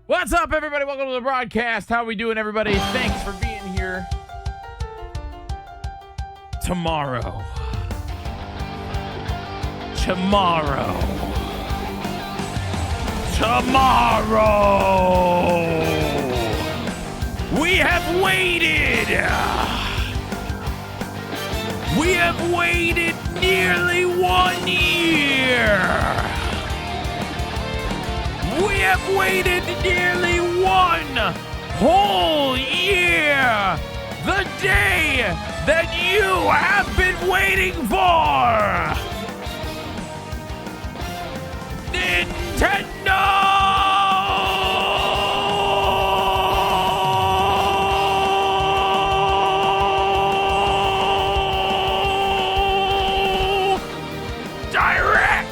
What's up, everybody? Welcome to the broadcast. How we doing, everybody? Thanks for being here. Tomorrow. We have waited. We have waited nearly 1 year. We have waited nearly 1 whole year. The day that you have been waiting for. Nintendo Direct.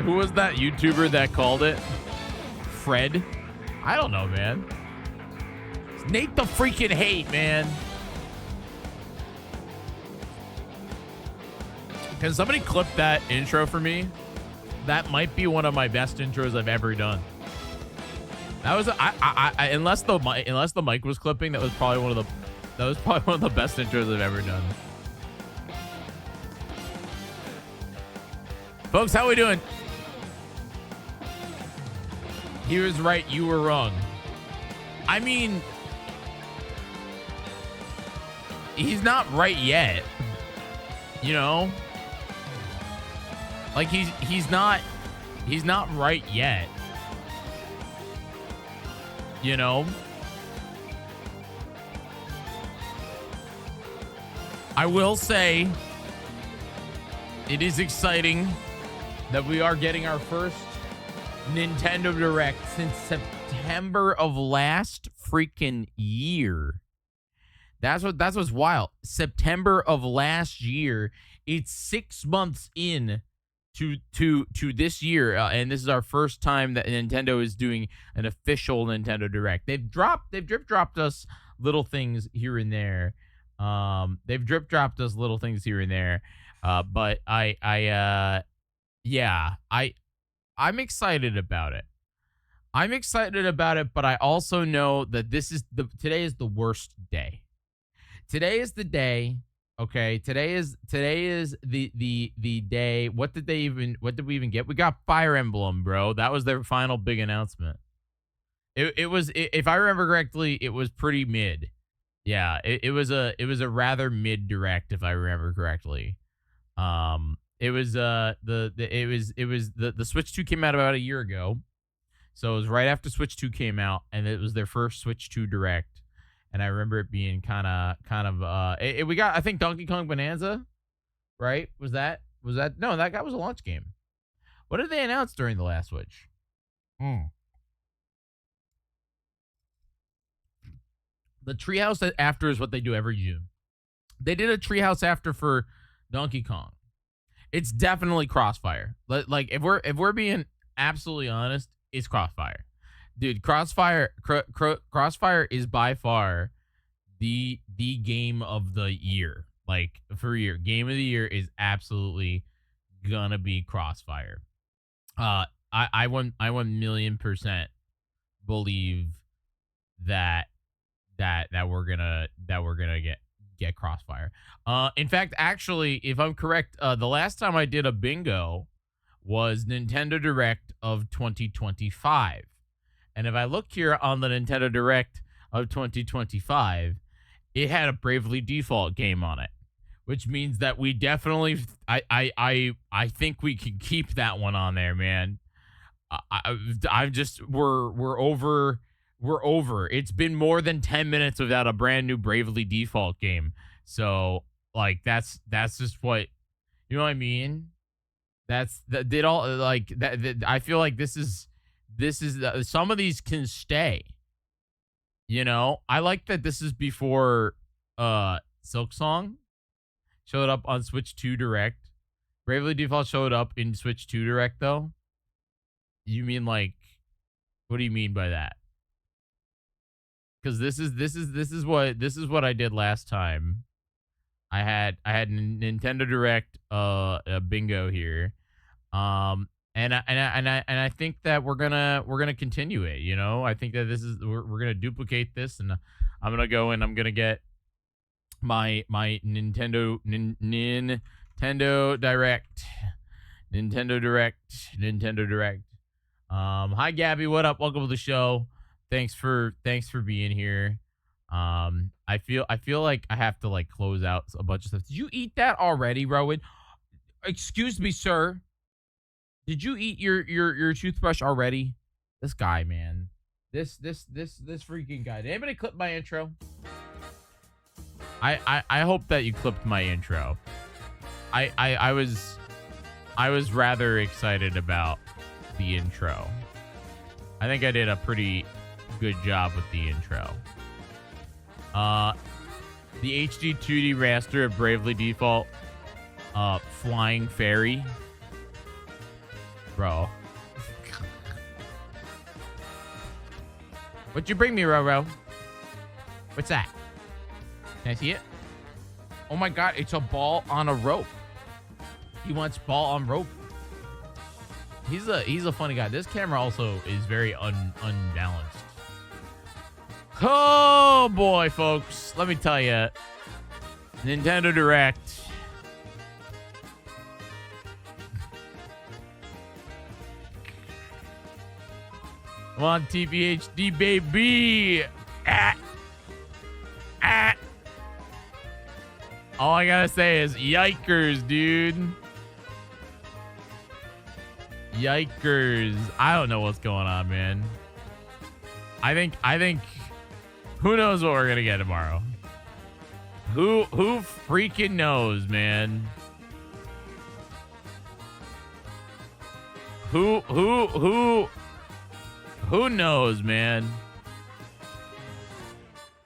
Who was that YouTuber that called it? Fred? I don't know, man. It's Nate the freaking hate, man. Can somebody clip that intro for me? That might be one of my best intros I've ever done. That was unless the mic was clipping, that was probably one of the best intros I've ever done. Folks, how we doing? He was right, you were wrong. I mean, he's not right yet. You know? Like he's not right yet. You know? I will say it is exciting that we are getting our first Nintendo Direct since September of last freaking year. That's what's wild. September of last year. It's 6 months in to this year, and this is our first time that Nintendo is doing an official Nintendo Direct. They've drip dropped us little things here and there. They've drip dropped us little things here and there. But I'm excited about it. But I also know that today is the worst day. Today is the day. Okay, today is the day. What did we even get? We got Fire Emblem, bro. That was their final big announcement. It was, if I remember correctly, it was pretty mid. Yeah, it was a rather mid direct, if I remember correctly. It was the Switch 2 came out about a year ago. So it was right after Switch 2 came out, and it was their first Switch 2 Direct. And I remember it being kind of we got, I think, Donkey Kong Bonanza, right? Was that no, that guy was a launch game. What did they announce during the last Switch? The Treehouse After is what they do every June. They did a Treehouse After for Donkey Kong. It's definitely Crossfire. Like if we're being absolutely honest, it's Crossfire. Dude, Crossfire is by far the game of the year. Like, for year, game of the year is absolutely gonna be Crossfire. I 1,000,000% believe that we're gonna get Crossfire. In fact, actually, if I'm correct, the last time I did a bingo was Nintendo Direct of 2025. And if I look here on the Nintendo Direct of 2025, it had a Bravely Default game on it, which means that we definitely, I think we can keep that one on there, man. We're over. It's been more than 10 minutes without a brand new Bravely Default game. So, like, that's just what, you know what I mean? I feel like this is some of these can stay. You know, I like that this is before Silk Song showed up on Switch 2 Direct. Bravely Default showed up in Switch 2 Direct, though. You mean, like, what do you mean by that? because this is what I did last time. I had Nintendo Direct a bingo here. And I think that we're gonna continue it. I think that we're gonna duplicate this, and I'm gonna go and I'm gonna get my Nintendo Direct, Nintendo Direct. Hi Gabby, what up? Welcome to the show. Thanks for being here. I feel like I have to like close out a bunch of stuff. Did you eat that already, Rowan? Excuse me, sir. Did you eat your toothbrush already? This guy, man. This freaking guy. Did anybody clip my intro? I hope that you clipped my intro. I was rather excited about the intro. I think I did a pretty good job with the intro. The HD 2D raster of Bravely Default Flying Fairy. Bro. What'd you bring me, Roro? What's that? Can I see it? Oh my god, it's a ball on a rope. He wants ball on rope. He's a funny guy. This camera also is very unbalanced. Oh boy, folks. Let me tell you. Nintendo Direct. Come on, TPHD, baby. All I gotta say is yikers, dude. Yikers. I don't know what's going on, man. I think who knows what we're gonna get tomorrow? Who freaking knows, man? Who knows, man?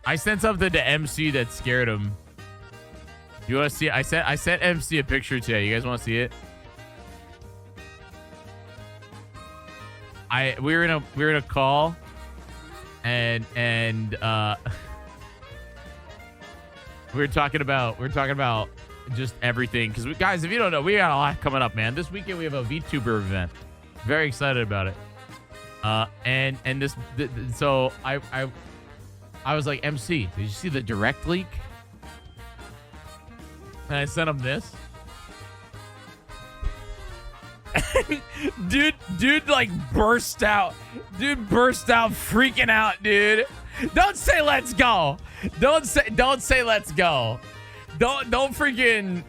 I sent something to MC that scared him. You want to see it? I sent MC a picture today. You guys want to see it? We were in a call, and we were talking about just everything. Because guys, if you don't know, we got a lot coming up, man. This weekend we have a VTuber event. Very excited about it. So I was like, MC, did you see the direct leak? And I sent him this. dude like burst out. Dude burst out freaking out, dude. Don't say let's go. Don't say let's go. Don't freaking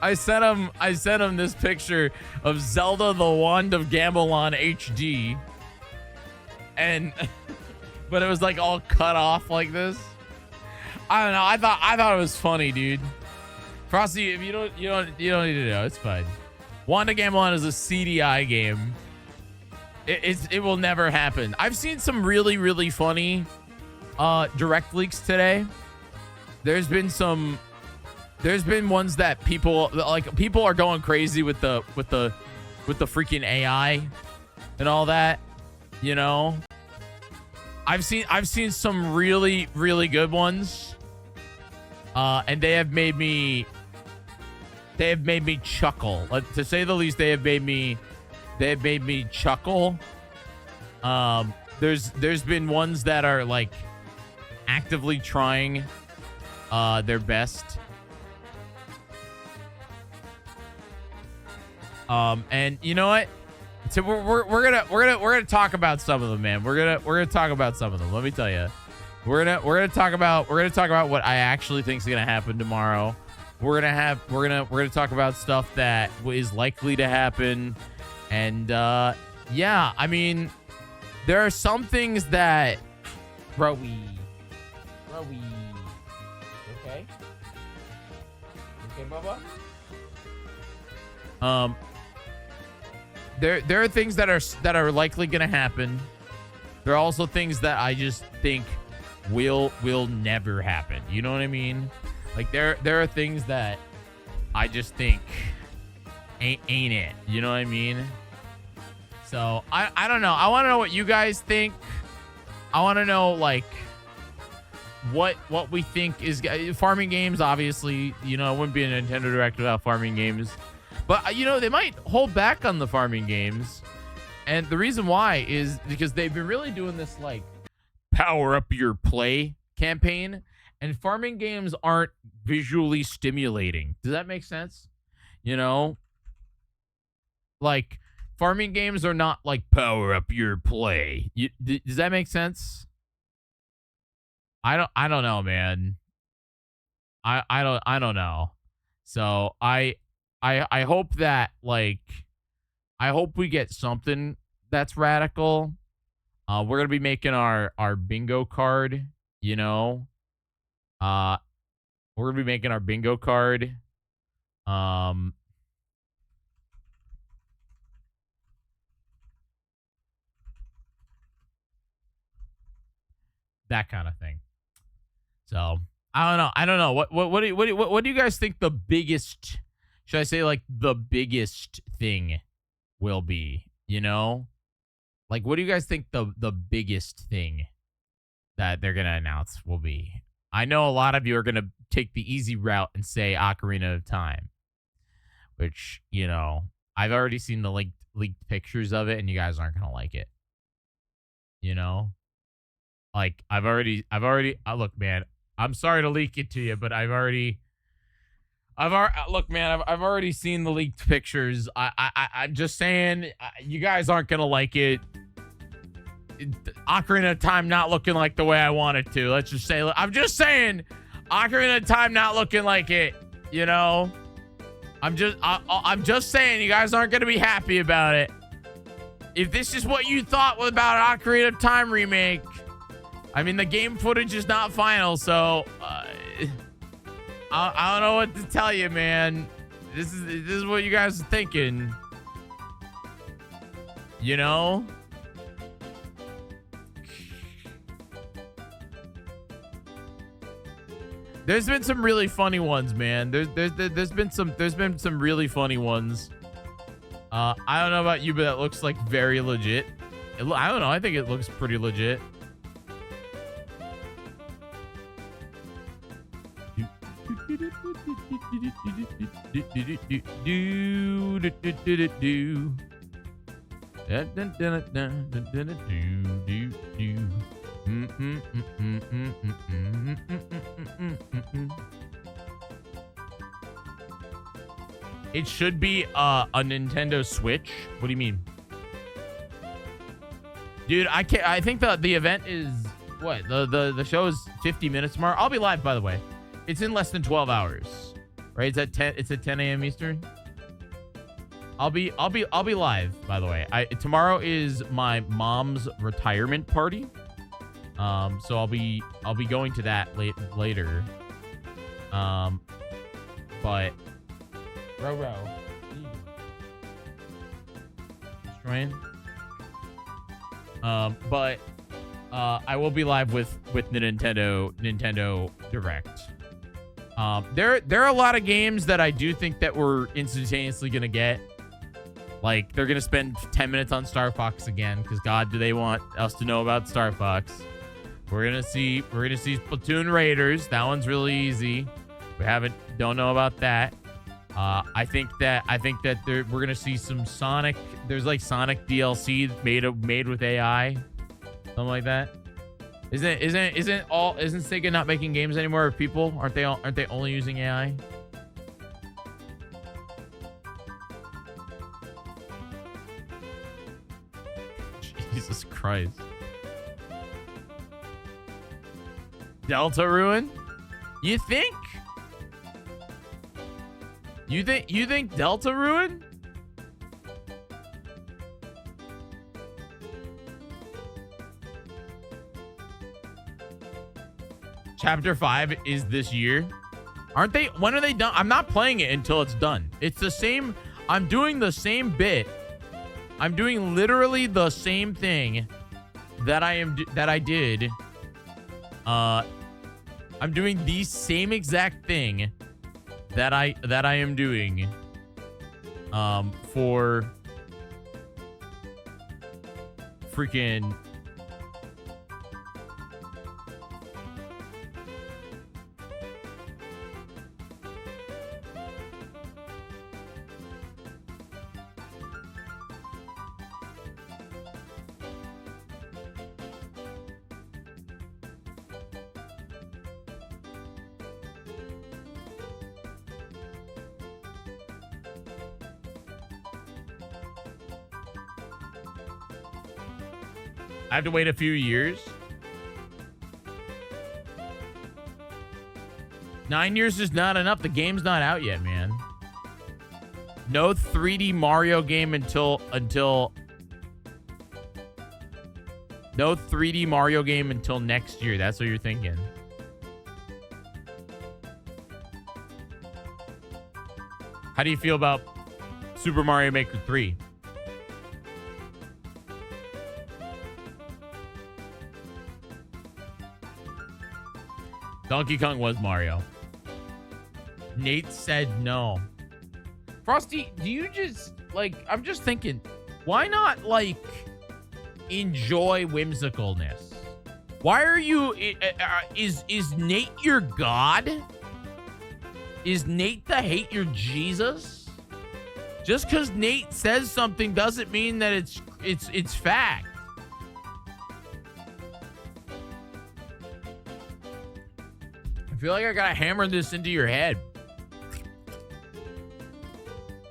I sent him this picture of Zelda the Wand of Gamelon HD. And but it was like all cut off like this. I don't know. I thought it was funny, dude. Frosty, if you don't need to know. It's fine. Wand of Gamelon is a CDI game. It will never happen. I've seen some really funny direct leaks today. There's been ones that people are going crazy with the freaking AI and all that, you know. I've seen some really good ones. And they have made me chuckle. To say the least, they have made me chuckle. There's been ones that are like actively trying their best. And you know what? So we're gonna talk about some of them, man. We're gonna talk about some of them. Let me tell you. We're gonna talk about what I actually think is gonna happen tomorrow. We're gonna talk about stuff that is likely to happen, and yeah, I mean, there are some things that Rowie, okay, Bubba. There are things that are likely gonna happen. There are also things that I just think will never happen. You know what I mean? Like there are things that I just think ain't it. You know what I mean? So I don't know. I want to know what you guys think. I want to know like what we think is farming games. Obviously, you know, it wouldn't be a Nintendo Direct without farming games. But you know, they might hold back on the farming games. And the reason why is because they've been really doing this like power up your play campaign, and farming games aren't visually stimulating. Does that make sense? You know, like farming games are not like power up your play. Does that make sense? I don't know, man. I don't know. So I hope that like I hope we get something that's radical. We're gonna be making our bingo card, you know. We're gonna be making our bingo card. That kind of thing. So I don't know. What do you guys think the biggest, should I say like the biggest thing will be? You know, like what do you guys think the biggest thing that they're gonna announce will be? I know a lot of you are gonna take the easy route and say Ocarina of Time, which, you know, I've already seen the leaked pictures of it, and you guys aren't gonna like it. You know, like I've already look, man. I'm sorry to leak it to you, but I've already look, man. I've already seen the leaked pictures. I'm just saying, you guys aren't gonna like it. Ocarina of Time not looking like the way I want it to. Let's just say, I'm just saying, Ocarina of Time not looking like it. You know, I'm just saying, you guys aren't gonna be happy about it. If this is what you thought about Ocarina of Time remake, I mean, the game footage is not final, so I don't know what to tell you, man. This is what you guys are thinking. You know? There's been some really funny ones, man. There's been some really funny ones. I don't know about you, but that looks like very legit. I don't know. I think it looks pretty legit. It should be a Nintendo Switch. What do you mean? Dude, I can't. I think the event is what? The show is 50 minutes tomorrow. I'll be live, by the way. It's in less than 12 hours. Right? It's at 10 a.m. Eastern. I'll be live, by the way. Tomorrow is my mom's retirement party. So I'll be going to that later. But Row. Destroying. But I will be live with the Nintendo Direct. There are a lot of games that I do think that we're instantaneously gonna get. Like, they're gonna spend 10 minutes on Star Fox again, because God, do they want us to know about Star Fox? We're gonna see Splatoon Raiders. That one's really easy. Don't know about that. I think that we're gonna see some Sonic. There's like Sonic DLC made with AI, something like that. Isn't Sega not making games anymore with people? Aren't they only using AI? Jesus Christ. Delta Ruin? You think? You think Delta Ruin? Chapter 5 is this year. Aren't they? When are they done? I'm not playing it until it's done. It's the same. I'm doing the same bit. I'm doing literally the same thing that I did. I'm doing the same exact thing that I am doing for freaking. I have to wait a few years. 9 years is not enough. The game's not out yet, man. No 3D Mario game until no 3D Mario game until next year. That's what you're thinking. How do you feel about Super Mario Maker 3? Donkey Kong was Mario. Nate said no. Frosty, do you just, like, I'm just thinking, why not, like, enjoy whimsicalness? Why are you, is Nate your God? Is Nate the hate your Jesus? Just because Nate says something doesn't mean that it's fact. I feel like I gotta hammer this into your head.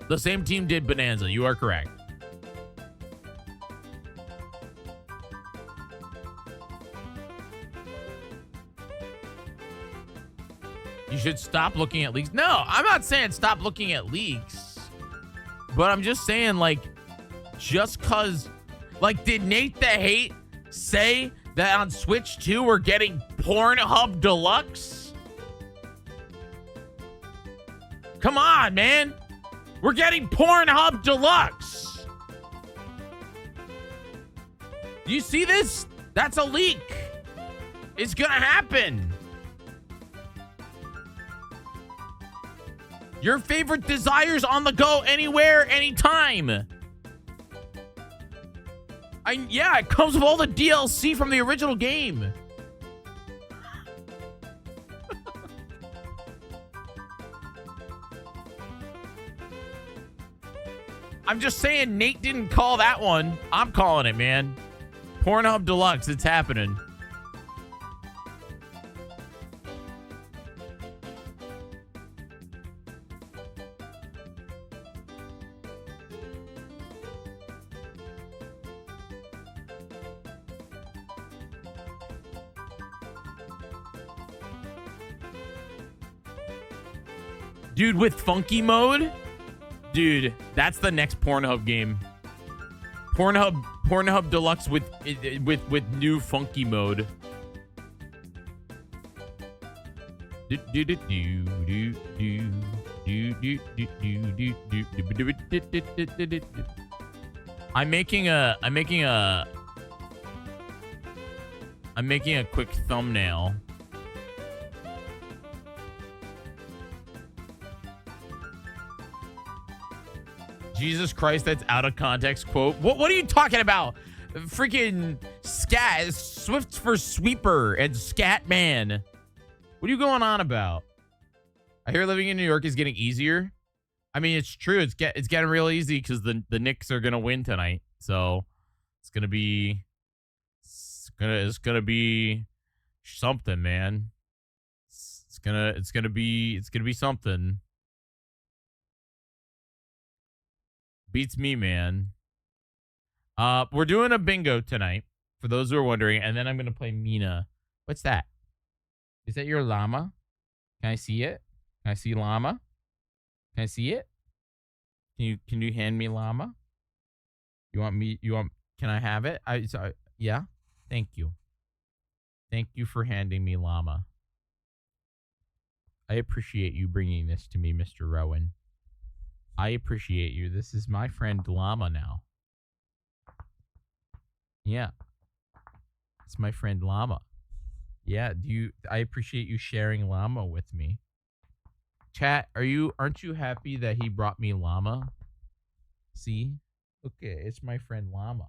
The same team did Bonanza. You are correct. You should stop looking at leaks. No, I'm not saying stop looking at leaks. But I'm just saying, like, just cause, like, did Nate the Hate say that on Switch 2 we're getting Pornhub Deluxe? Come on, man. We're getting Pornhub Deluxe. Do you see this? That's a leak. It's gonna happen. Your favorite desires on the go anywhere, anytime. Yeah, it comes with all the DLC from the original game. I'm just saying Nate didn't call that one. I'm calling it, man. Pornhub Deluxe, it's happening. Dude, with funky mode? Dude, that's the next Pornhub game. Pornhub Deluxe with new funky mode. I'm making a quick thumbnail. Jesus Christ, that's out of context quote. What are you talking about? Freaking scat, Swift for Sweeper and Scat Man. What are you going on about? I hear living in New York is getting easier. I mean, it's true. It's getting real easy because the Knicks are gonna win tonight. So it's gonna be something, man. It's gonna be something. Beats me, man. We're doing a bingo tonight, for those who are wondering, and then I'm gonna play Mina. What's that? Is that your llama? Can I see it? Can I see llama? Can I see it? Can you hand me llama? Can I have it? Yeah. Thank you. Thank you for handing me llama. I appreciate you bringing this to me, Mr. Rowan. I appreciate you. This is my friend Llama now. Yeah. It's my friend Llama. Yeah, I appreciate you sharing Llama with me. Chat, aren't you happy that he brought me Llama? See? Okay, it's my friend Llama.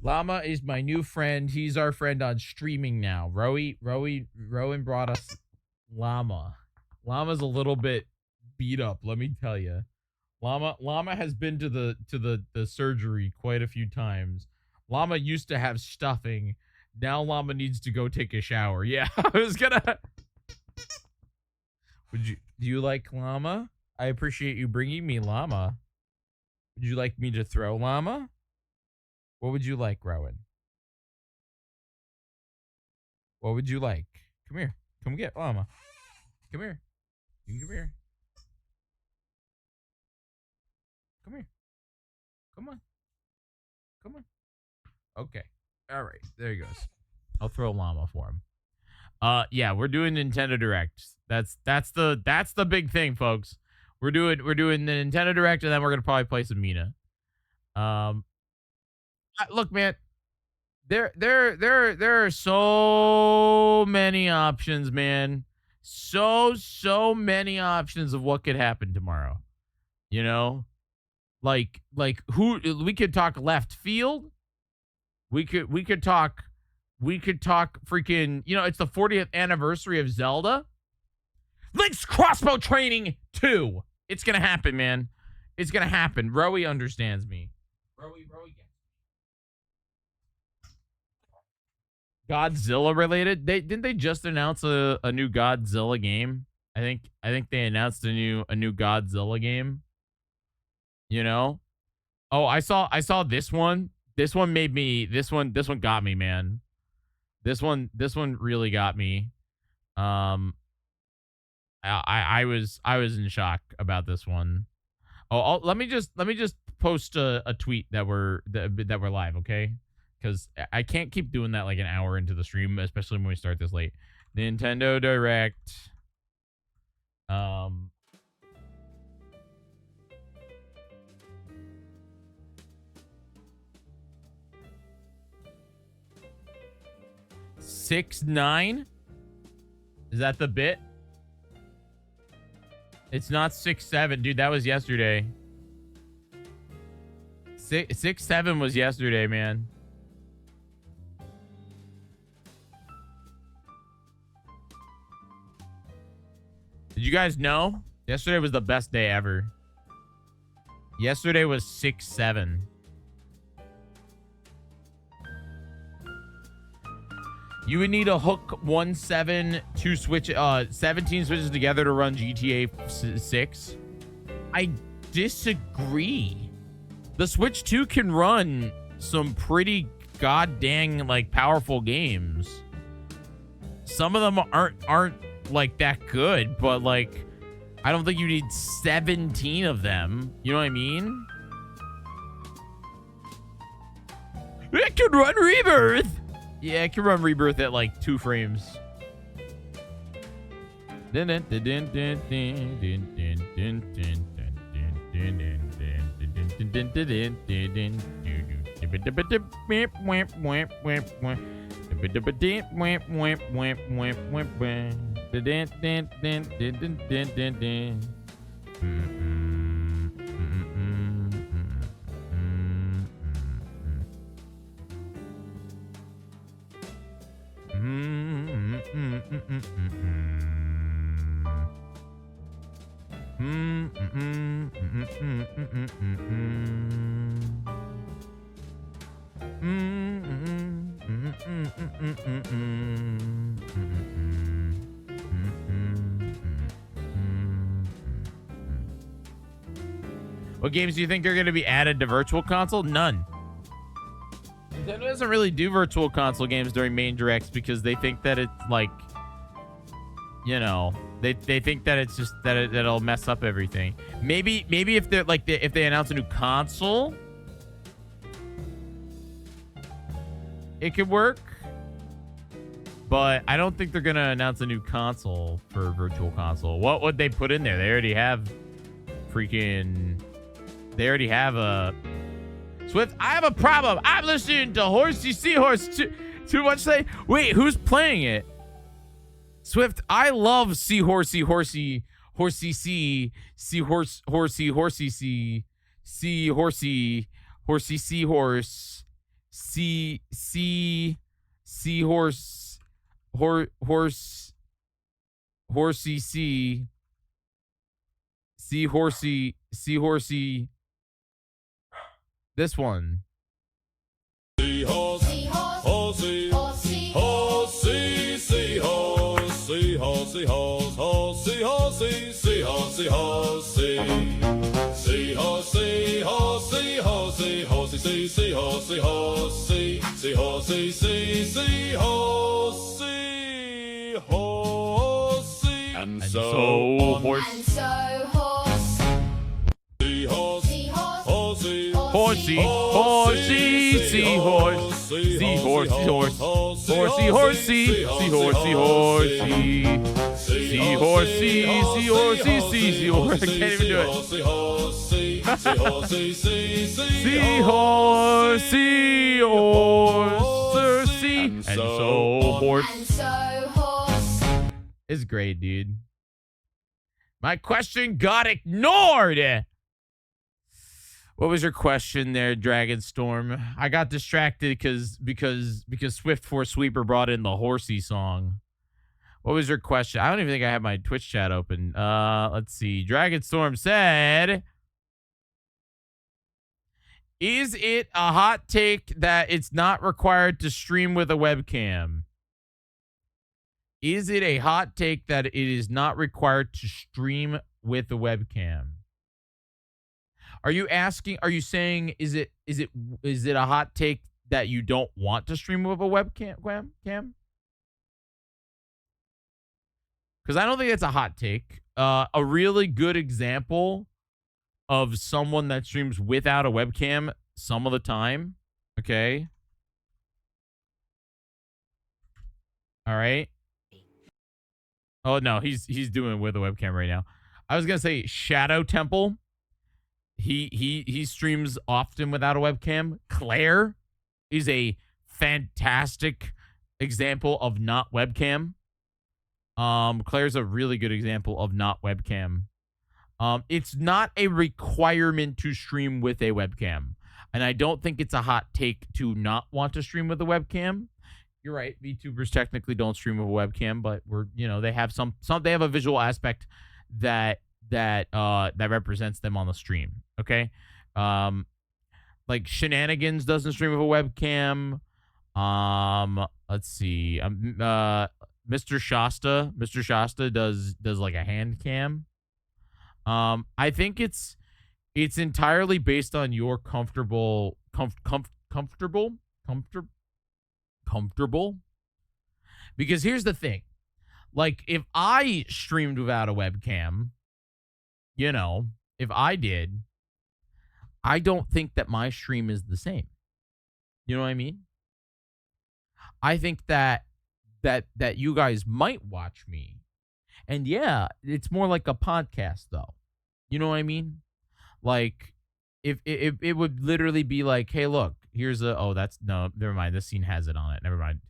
Llama is my new friend. He's our friend on streaming now. Rowan brought us Llama. Llama's a little bit beat up, let me tell you. Llama has been to the surgery quite a few times. Llama used to have stuffing. Now Llama needs to go take a shower. Yeah, I was gonna. Do you like Llama? I appreciate you bringing me Llama. Would you like me to throw Llama? What would you like, Rowan? What would you like? Come here. Come get Llama. Come here. You can come here. Come here. Come on. Come on. Okay. All right. There he goes. I'll throw Llama for him. Yeah, we're doing Nintendo Direct. That's the big thing, folks. We're doing the Nintendo Direct, and then we're gonna probably play some Mina. Look, man, there are so many options, man. So many options of what could happen tomorrow. You know, like who we could talk left field. We could talk freaking, you know, it's the 40th anniversary of Zelda. Link's crossbow training 2. It's gonna happen, man. It's gonna happen. Rowie understands me. Rowie gets me. Godzilla related. Didn't they just announce a new Godzilla game? I think they announced a new Godzilla game. You know? Oh, I saw this one. This one got me, man. This one really got me. I was in shock about this one. Oh, let me just post a tweet that we're live, okay? Because I can't keep doing that like an hour into the stream, especially when we start this late. Nintendo Direct. 6-9? Is that the bit? It's not 6-7, dude. That was yesterday. 6-7 was yesterday, man. Did you guys know? Yesterday was the best day ever. Yesterday was 6-7. You would need a hook 1-7 2 switch 17 switches together to run GTA 6. I disagree. The Switch 2 can run some pretty goddamn like powerful games. Some of them aren't like that good, but like I don't think you need 17 of them. You know what I mean? It can run Rebirth. Yeah, it can run Rebirth at like 2 frames. What games do you think are going to be added to Virtual Console? None. Nintendo doesn't really do Virtual Console games during main directs because they think that it's like, you know, they think that it's just that it'll mess up everything. Maybe if they're like if they announce a new console, it could work. But I don't think they're gonna announce a new console for Virtual Console. What would they put in there? They already have a Swift. I have a problem. I'm listening to Horsey Seahorse too much today. Wait, who's playing it? Swift, I love Seahorse Horsey Seahorse seahorse, horsey, seahorsey. This one. Seahorse, horsey, horsey, seahorse, seahorse, horse, horsey, horsey, seahorse, horsey, seahorse, horsey, horsey, horsey, seahorse, horsey, seahorse, seahorse, horsey, and so horse. Horsey, Horsey, seahorse, seahorse, horse, horsey, horsey, seahorse, horsey, seahorse, seahorse. I can't even do it. Seahorse, horsey, and so horse. It's great, dude. My question got ignored. What was your question there, Dragonstorm? I got distracted because Swift for Sweeper brought in the horsey song. What was your question? I don't even think I have my Twitch chat open. Let's see. Dragonstorm said, is it a hot take that it's not required to stream with a webcam? Is it a hot take that it is not required to stream with a webcam? Are you saying is it a hot take that you don't want to stream with a webcam? Because I don't think it's a hot take. A really good example of someone that streams without a webcam some of the time. Okay. All right. Oh no, he's doing it with a webcam right now. I was gonna say Shadow Temple. He streams often without a webcam. Claire is a fantastic example of not webcam. Claire's a really good example of not webcam. It's not a requirement to stream with a webcam. And I don't think it's a hot take to not want to stream with a webcam. You're right. VTubers technically don't stream with a webcam, but they have they have a visual aspect that represents them on the stream. Okay. Like Shenanigans doesn't stream with a webcam. Let's see. Mr. Shasta does like a hand cam. I think it's entirely based on your comfortable. Because here's the thing. Like if I streamed without a webcam, if I did, I don't think that my stream is the same. You know what I mean? I think that you guys might watch me. And yeah, it's more like a podcast though. You know what I mean? Like if it would literally be like, hey, look, here's never mind. This scene has it on it. Never mind.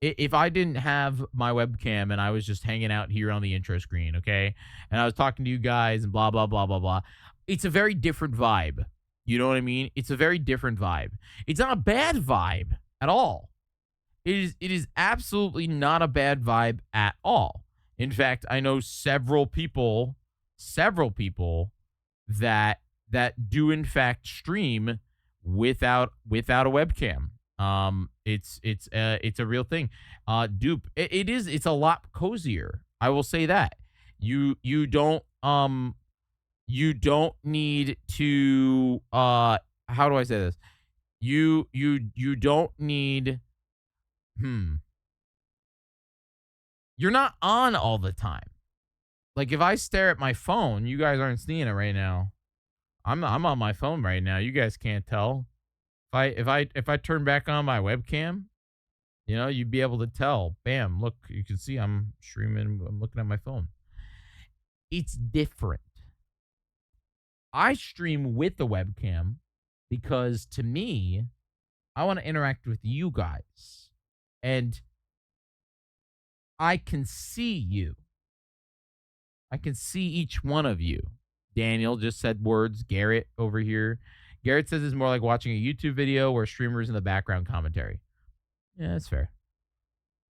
If I didn't have my webcam and I was just hanging out here on the intro screen, okay, and I was talking to you guys and blah, blah, blah, blah, blah, it's a very different vibe. You know what I mean? It's a very different vibe. It's not a bad vibe at all. It is absolutely not a bad vibe at all. In fact, I know several people that do in fact stream without a webcam. It's a real thing. Dupe, it's a lot cozier. I will say that. You don't need to how do I say this? You don't need you're not on all the time. Like if I stare at my phone, you guys aren't seeing it right now. I'm on my phone right now. You guys can't tell. If I turn back on my webcam, you'd be able to tell. Bam, look, you can see I'm streaming. I'm looking at my phone. It's different. I stream with the webcam because to me, I want to interact with you guys. And I can see you. I can see each one of you. Daniel just said words. Garrett over here. Garrett says it's more like watching a YouTube video where streamers in the background commentary. Yeah, that's fair.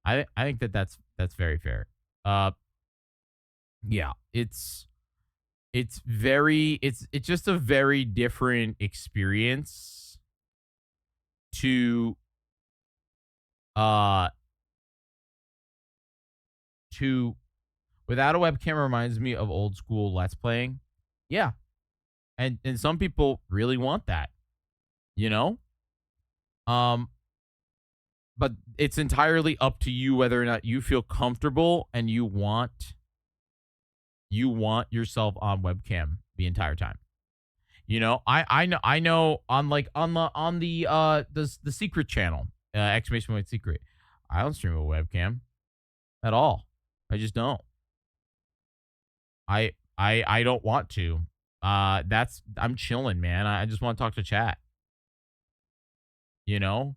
I think that's very fair. Yeah, it's just a very different experience to without a webcam reminds me of old school Let's Playing. Yeah. And some people really want that, you know? But it's entirely up to you whether or not you feel comfortable and you want yourself on webcam the entire time. You know, I know on the secret channel, exclamation point secret, I don't stream a webcam at all. I just don't. I don't want to. I'm chilling, man. I just want to talk to chat. You know?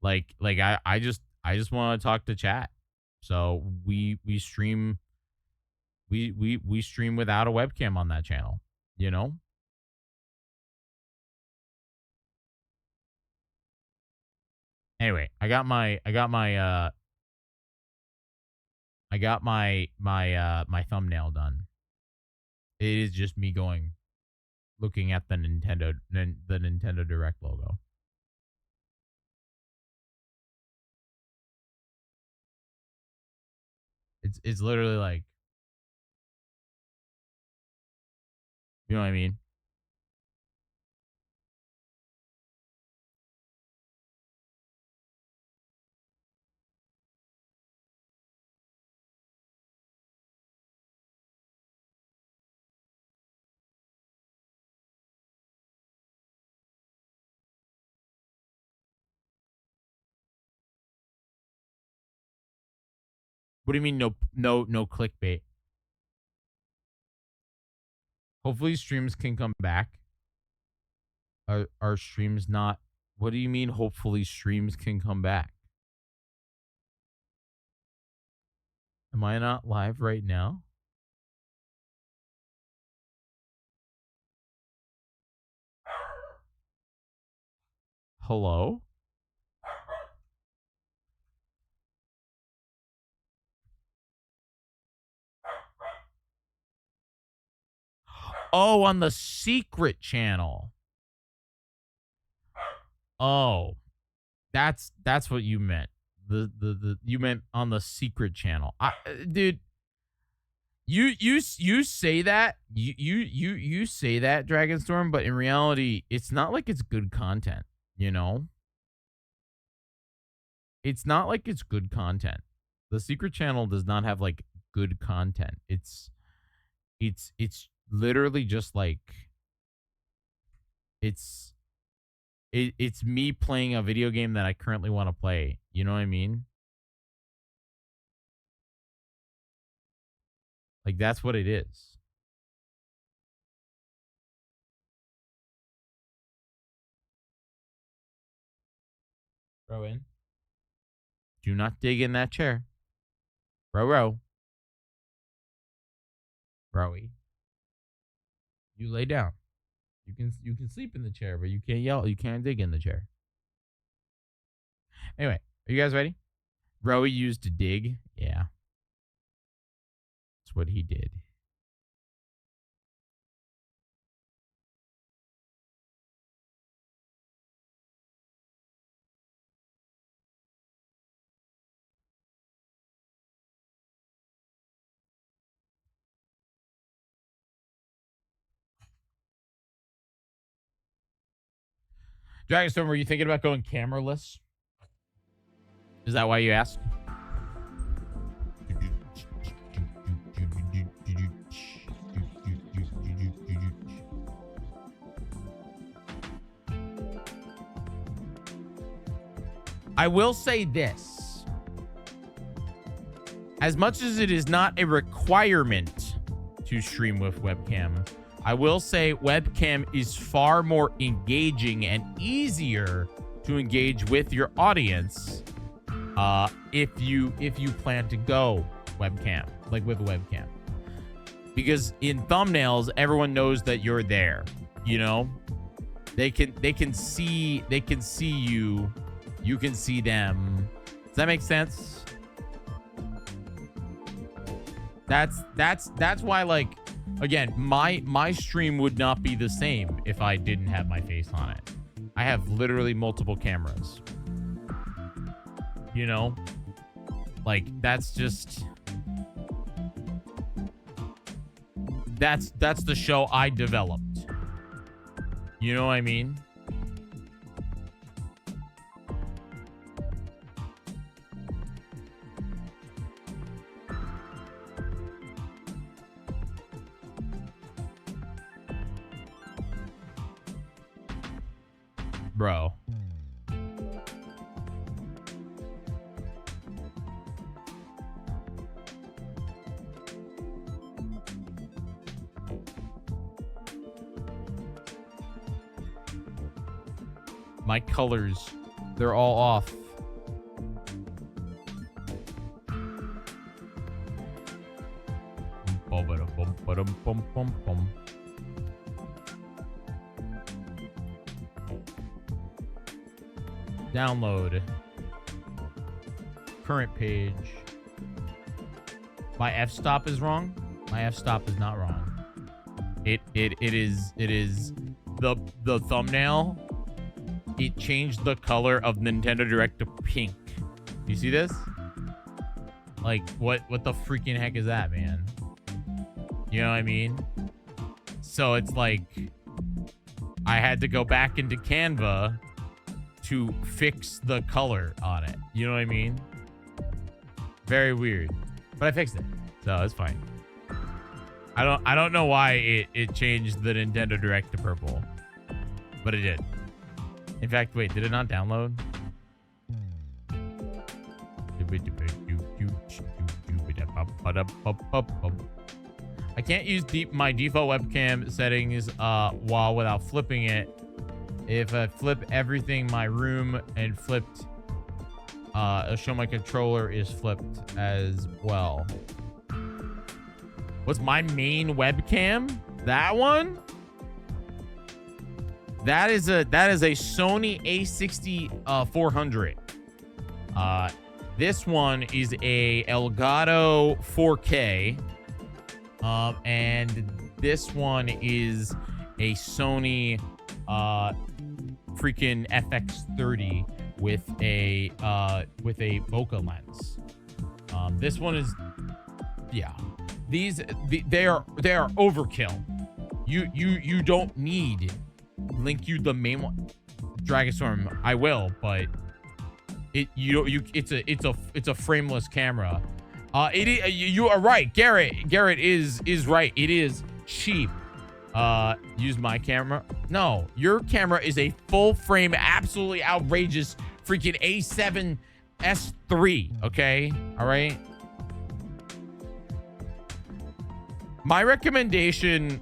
Like I just want to talk to chat. So we stream we stream without a webcam on that channel, you know? Anyway, I got my thumbnail done. It is just me looking at the Nintendo Direct logo. It's literally like, you know what I mean? What do you mean no clickbait? Hopefully streams can come back. Are streams not? What do you mean hopefully streams can come back? Am I not live right now? Hello? Oh, on the secret channel. Oh, that's what you meant. You meant on the secret channel. Dude, you say that you say that, Dragonstorm, but in reality, it's not like it's good content. You know, it's not like it's good content. The secret channel does not have like good content. It's literally just like it's me playing a video game that I currently want to play. You know what I mean? Like that's what it is. Throw in. Do not dig in that chair. Row. Rowie. You lay down. You can sleep in the chair, but you can't yell. You can't dig in the chair. Anyway, are you guys ready? Rowie used to dig. Yeah. That's what he did. Dragonstorm, were you thinking about going cameraless? Is that why you asked? I will say this. As much as it is not a requirement to stream with webcam, I will say webcam is far more engaging and easier to engage with your audience if you plan to go webcam, like with a webcam. because in thumbnails, everyone knows that you're there. You know, they can see you. You can see them. Does that make sense? That's why, like, again, my stream would not be the same if I didn't have my face on it. I have literally multiple cameras. You know, like, that's just, that's the show I developed. You know what I mean? Bro. My colors, they're all off. Download. Current page. My f-stop is wrong. My f-stop is not wrong. It is the thumbnail. It changed the color of Nintendo Direct to pink. You see this? Like, what the freaking heck is that, man? You know what I mean? So it's like, I had to go back into Canva to fix the color on it. You know what I mean? Very weird. But I fixed it, so it's fine. I don't know why it changed the Nintendo Direct to purple, but it did. In fact, wait, did it not download? I can't use my default webcam settings while without flipping it. If I flip everything, my room and flipped, it'll show my controller is flipped as well. What's my main webcam? That one? That is a Sony A60 400. This one is a Elgato 4K. And this one is a Sony freaking FX30 with a bokeh lens. This one is, yeah. They are overkill. You don't need. Link you the main one. Dragonstorm, I will, but it's a frameless camera. You are right. Garrett is right. It is cheap. Use my camera. No, your camera is a full frame, absolutely outrageous freaking A7 S3. Okay, all right. My recommendation.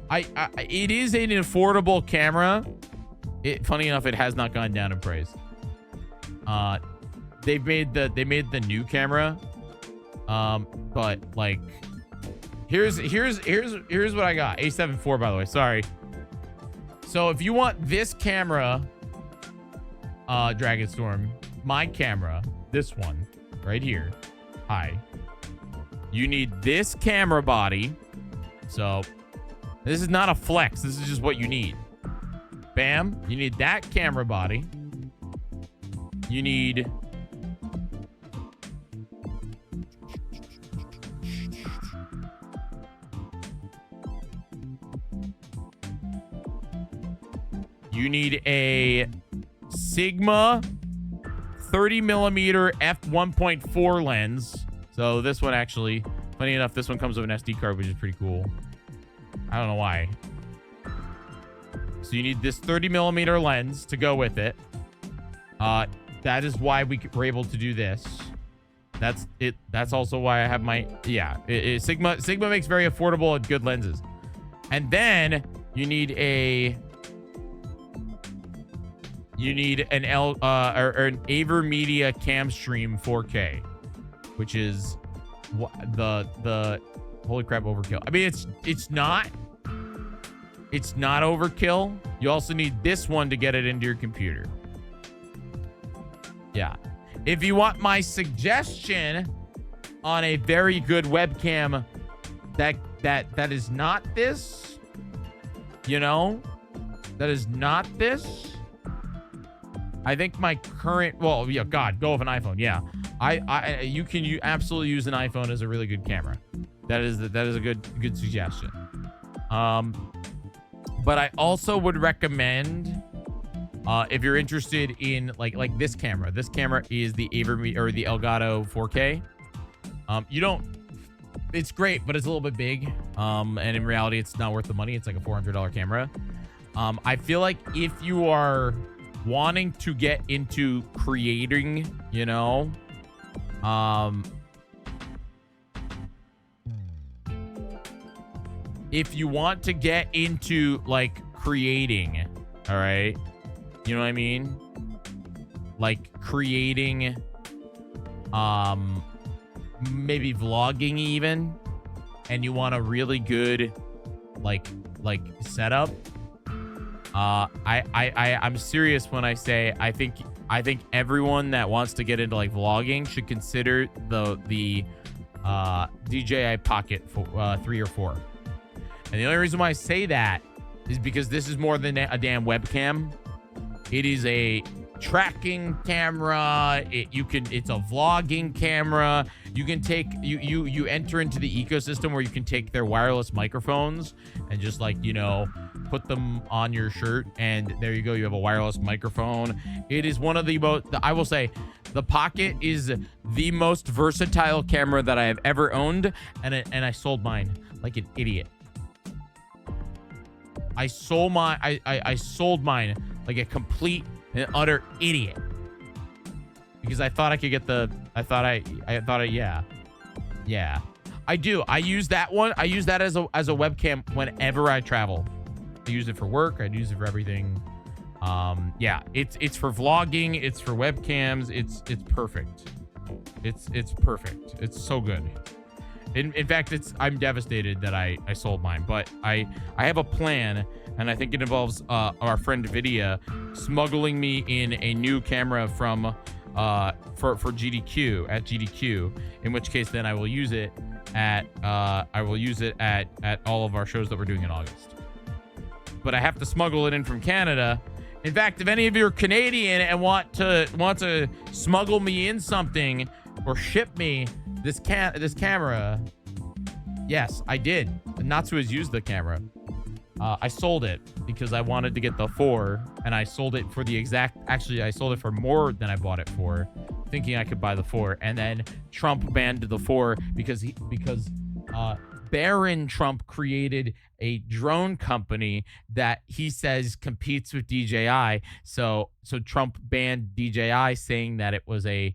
It is an affordable camera. Funny enough, it has not gone down in price. They made the new camera. But like, here's what I got. A7 IV, by the way. Sorry. So if you want this camera, Dragonstorm, my camera, this one right here. Hi. You need this camera body. So this is not a flex. This is just what you need. Bam. You need that camera body. You need a Sigma 30mm f1.4 lens. So this one actually, funny enough, this one comes with an SD card, which is pretty cool. I don't know why. So you need this 30mm lens to go with it. That is why we were able to do this. That's it. That's also why I have my, yeah. Sigma makes very affordable and good lenses. And then you need an AverMedia Camstream 4K, which is the Holy crap, overkill. I mean, it's not overkill. You also need this one to get it into your computer. Yeah. If you want my suggestion on a very good webcam that is not this, you know, that is not this, I think my current, well, yeah, God, go with an iPhone. Yeah. You absolutely use an iPhone as a really good camera. That is a good suggestion. But I also would recommend, if you're interested in like this camera. This camera is the the Elgato 4K. It's great, but it's a little bit big. And in reality, it's not worth the money. It's like a $400 camera. I feel like if you are wanting to get into creating, you know, if you want to get into like creating, all right, you know what I mean? Like creating, maybe vlogging even, and you want a really good like setup. I'm serious when I say I think everyone that wants to get into like vlogging should consider the DJI Pocket 3 or 4. And the only reason why I say that is because this is more than a damn webcam. It is a tracking camera. It's a vlogging camera. You can take you enter into the ecosystem where you can take their wireless microphones and just like, you know, put them on your shirt, and there you go, you have a wireless microphone. It is one of the most, I will say, the Pocket is the most versatile camera that I have ever owned, and I sold mine like an idiot. I sold mine like a complete and utter idiot because I thought I could get yeah. I do. I use that one. I use that as a webcam whenever I travel. I use it for work. I use it for everything. Yeah, it's for vlogging. It's for webcams. It's perfect. It's perfect. It's so good. In fact, I'm devastated that I sold mine, but I have a plan, and I think it involves our friend Vidya smuggling me in a new camera from for GDQ at GDQ, in which case then I will use it at all of our shows that we're doing in August. But I have to smuggle it in from Canada. In fact, if any of you are Canadian and want to smuggle me in something or ship me this camera, yes, I did. Natsu has used the camera. I sold it because I wanted to get the 4, and I sold it for actually I sold it for more than I bought it for, thinking I could buy the 4, and then Trump banned the 4 because Barron Trump created a drone company that he says competes with DJI. So Trump banned DJI, saying that it's a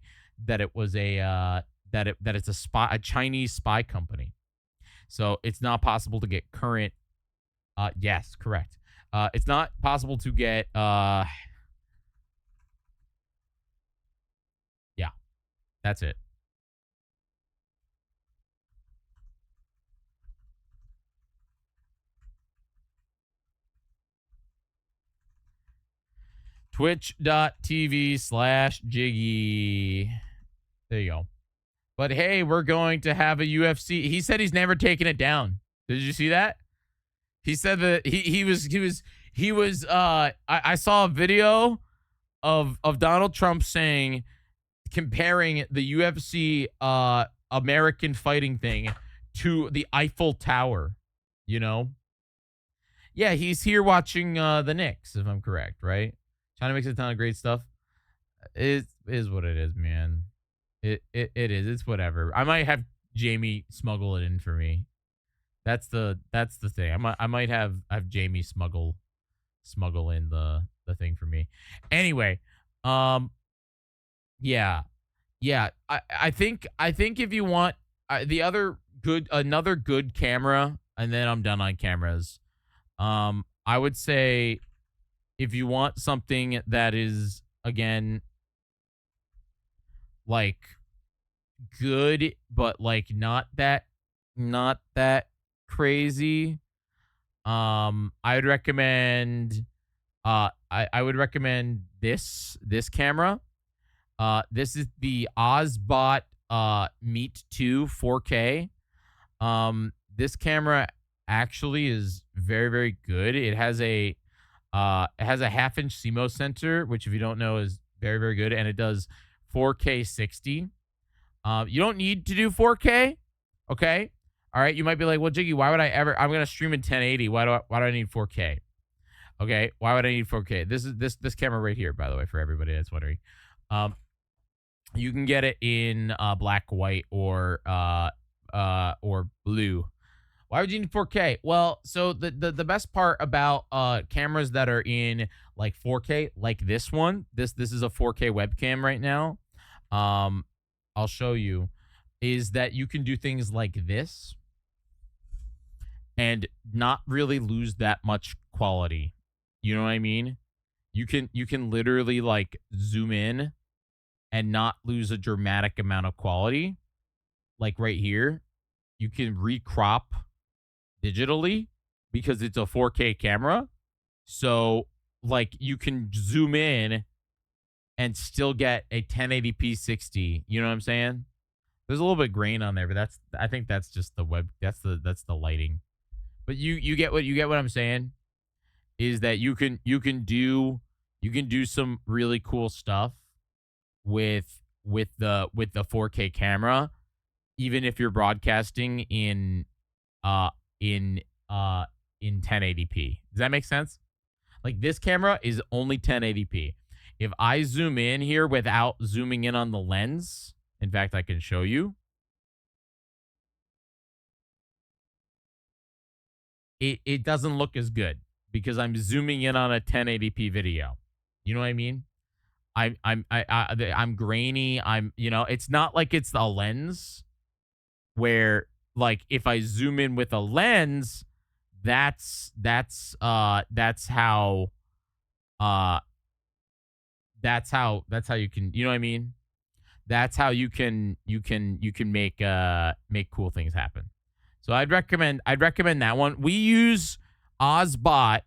Chinese spy company. So it's not possible to get current. Yes, correct. It's not possible to get. Yeah, that's it. Twitch.tv/Jyggy. There you go. But hey, we're going to have a UFC. He said he's never taken it down. Did you see that? He said that he was I saw a video of Donald Trump comparing the UFC American fighting thing to the Eiffel Tower, you know? Yeah, he's here watching the Knicks, if I'm correct, right? China makes a ton of great stuff. It is what it is, man. It is. It's whatever. I might have Jamie smuggle it in for me. That's the thing. I might have Jamie smuggle in the thing for me. Anyway, yeah. I think if you want another good camera, and then I'm done on cameras. I would say if you want something that is, again, like good, but like not that not that crazy. I would recommend I would recommend this camera. This is the Ozbot Meet 2 4K. This camera actually is very, very good. It has a 1/2-inch CMOS sensor, which if you don't know is very, very good, and it does 4K 60. You don't need to do 4K, okay? All right, you might be like, well, Jiggy, why would I ever? I'm gonna stream in 1080. Why do I need 4K? Okay, why would I need 4K? This is this camera right here, by the way, for everybody that's wondering. You can get it in black, white, or blue. Why would you need 4K? Well, so the best part about cameras that are in like 4K, like this one, this is a 4K webcam right now. I'll show you, is that you can do things like this and not really lose that much quality. You know what I mean? You can literally like zoom in and not lose a dramatic amount of quality. Like right here, you can recrop digitally because it's a 4K camera. So like you can zoom in and still get a 1080p 60. You know what I'm saying? There's a little bit of grain on there, but I think that's just the web. That's the lighting. But you get what I'm saying, is that you can do some really cool stuff with the 4K camera, even if you're broadcasting in 1080p. Does that make sense? Like this camera is only 1080p. If I zoom in here without zooming in on the lens, in fact, I can show you. It doesn't look as good because I'm zooming in on a 1080p video. You know what I mean? I'm grainy. It's not like it's a lens where like if I zoom in with a lens, that's how you can, you know what I mean? That's how you can make cool things happen. So I'd recommend that one. We use Ozbot.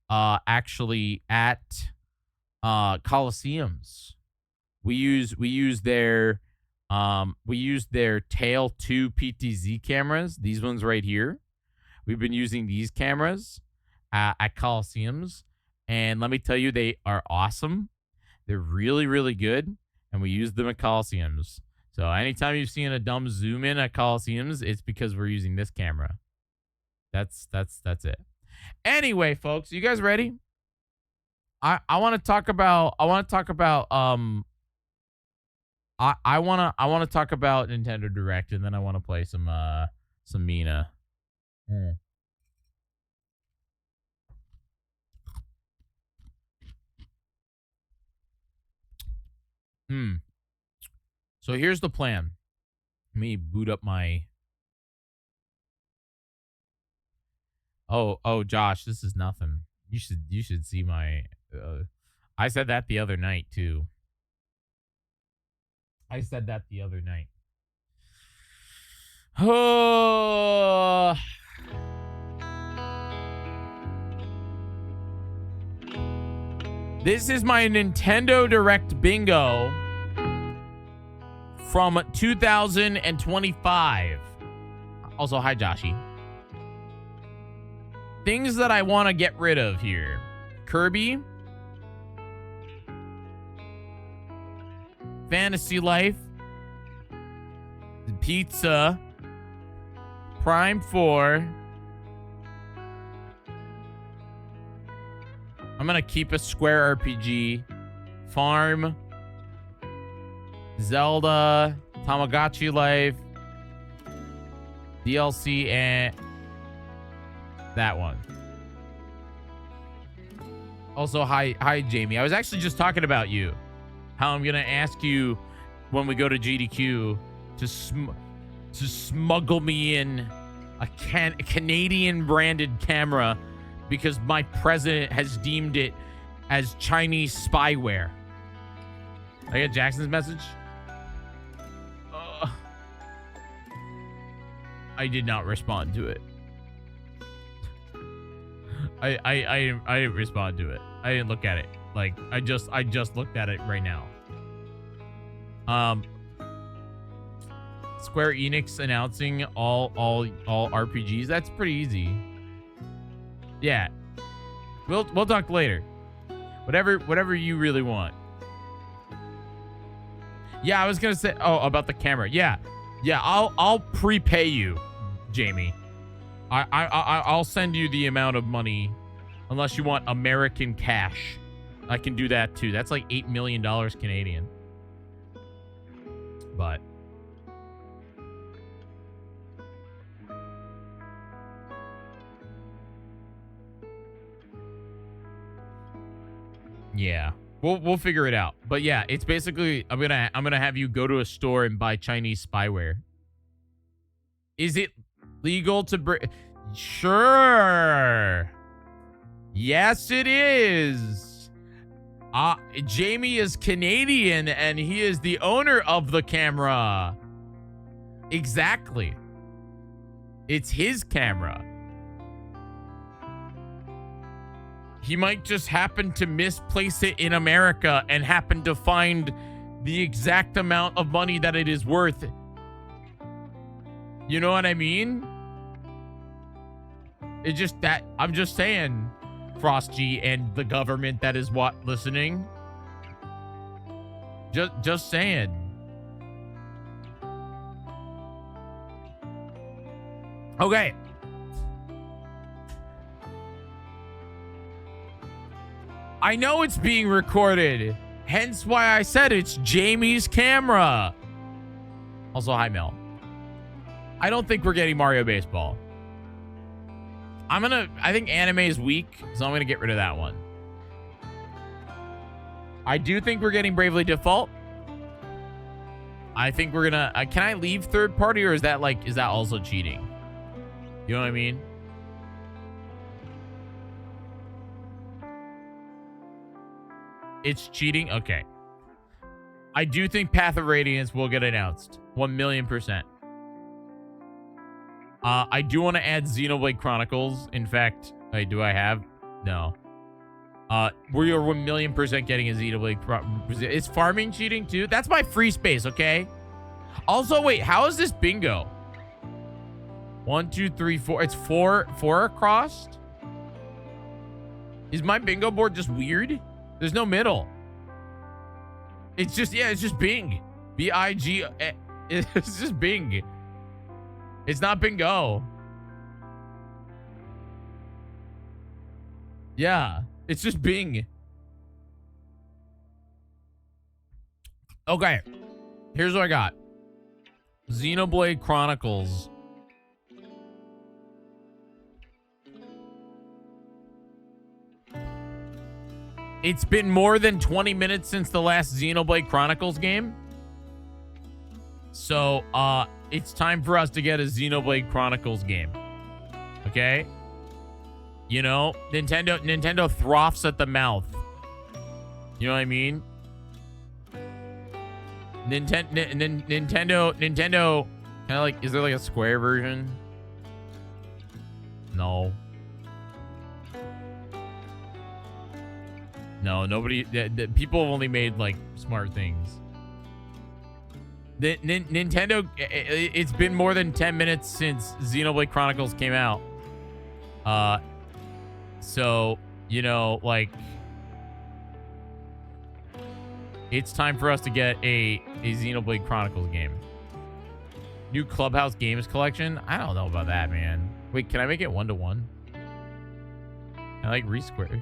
Actually at Coliseums. We use their Tail 2 PTZ cameras. These ones right here. We've been using these cameras at Coliseums, and let me tell you, they are awesome. They're really, really good, and we use them at Coliseums. So anytime you've seen a dumb zoom in at Coliseums, it's because we're using this camera. That's it. Anyway, folks, you guys ready? I want to talk about I want to talk about Nintendo Direct, and then I want to play some Mina. So here's the plan. Let me boot up my. Oh, Josh, this is nothing. You should see my. I said that the other night too. Oh. This is my Nintendo Direct bingo from 2025. Also, hi, Joshy. Things that I want to get rid of here. Kirby. Fantasy Life. Pizza. Prime 4. I'm going to keep a Square RPG. Farm. Zelda. Tamagotchi Life. DLC and that one. Also, hi, Jamie. I was actually just talking about you. How I'm going to ask you when we go to GDQ to smuggle me in a Canadian branded camera because my president has deemed it as Chinese spyware. I get Jackson's message. I did not respond to it. I didn't respond to it. I didn't look at it. Like I just looked at it right now. Square Enix announcing all RPGs. That's pretty easy. Yeah. We'll talk later. Whatever you really want. Yeah, I was gonna say about the camera. Yeah. I'll prepay you, Jamie. I'll send you the amount of money, unless you want American cash. I can do that too. That's like $8 million Canadian. But yeah, we'll figure it out. But yeah, it's basically I'm gonna have you go to a store and buy Chinese spyware. Is it legal to bring? Sure. Yes, it is. Jamie is Canadian and he is the owner of the camera. Exactly. It's his camera. He might just happen to misplace it in America and happen to find the exact amount of money that it is worth. You know what I mean? It's just that I'm just saying, Frosty and the government that is listening. Just saying. Okay. I know it's being recorded, hence why I said it's Jamie's camera. Also, hi Mel. I don't think we're getting Mario Baseball. I think anime is weak, so I'm gonna get rid of that one. I do think we're getting Bravely Default. I think we're gonna, can I leave third party, or is that also cheating? You know what I mean? It's cheating? Okay. I do think Path of Radiance will get announced. 1,000,000%. I do want to add Xenoblade Chronicles. In fact, do I have? No. We are 1,000,000% getting a Xenoblade. Is farming cheating too? That's my free space, okay? Also, wait, how is this bingo? 1, 2, 3, 4. It's four across? Is my bingo board just weird? There's no middle. It's just, yeah, it's just Bing. B-I-G. It's just Bing. It's not bingo. Yeah, it's just Bing. Okay, here's what I got. Xenoblade Chronicles. It's been more than 20 minutes since the last Xenoblade Chronicles game. So, it's time for us to get a Xenoblade Chronicles game. Okay? You know, Nintendo froths at the mouth. You know what I mean? Nintendo kind of like, is there like a Square version? No. No, nobody, people have only made like smart things. Nintendo, it's been more than 10 minutes since Xenoblade Chronicles came out. So, you know, like, it's time for us to get a Xenoblade Chronicles game. New Clubhouse Games collection? I don't know about that, man. Wait, can I make it 1-to-1? I like Resquare.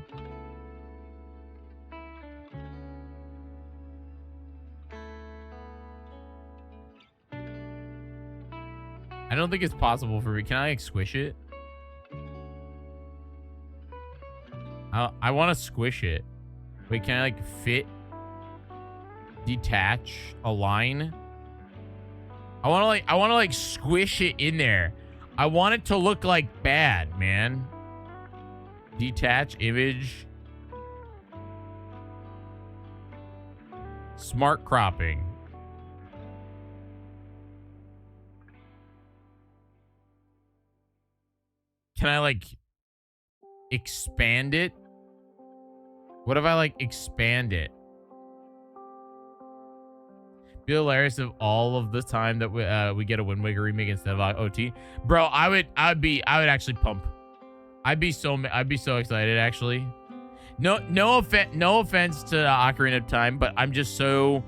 I don't think it's possible for me. Can I like squish it? I want to squish it. Wait, can I like fit? Detach? Align? I want to like squish it in there. I want it to look like bad, man. Detach image. Smart cropping. can I like expand it? What if I like expand it? Be hilarious if all of the time that we get a Wind Waker remake instead of OT. Bro, I would actually pump. I'd be so excited actually. No offense to Ocarina of Time, but I'm just so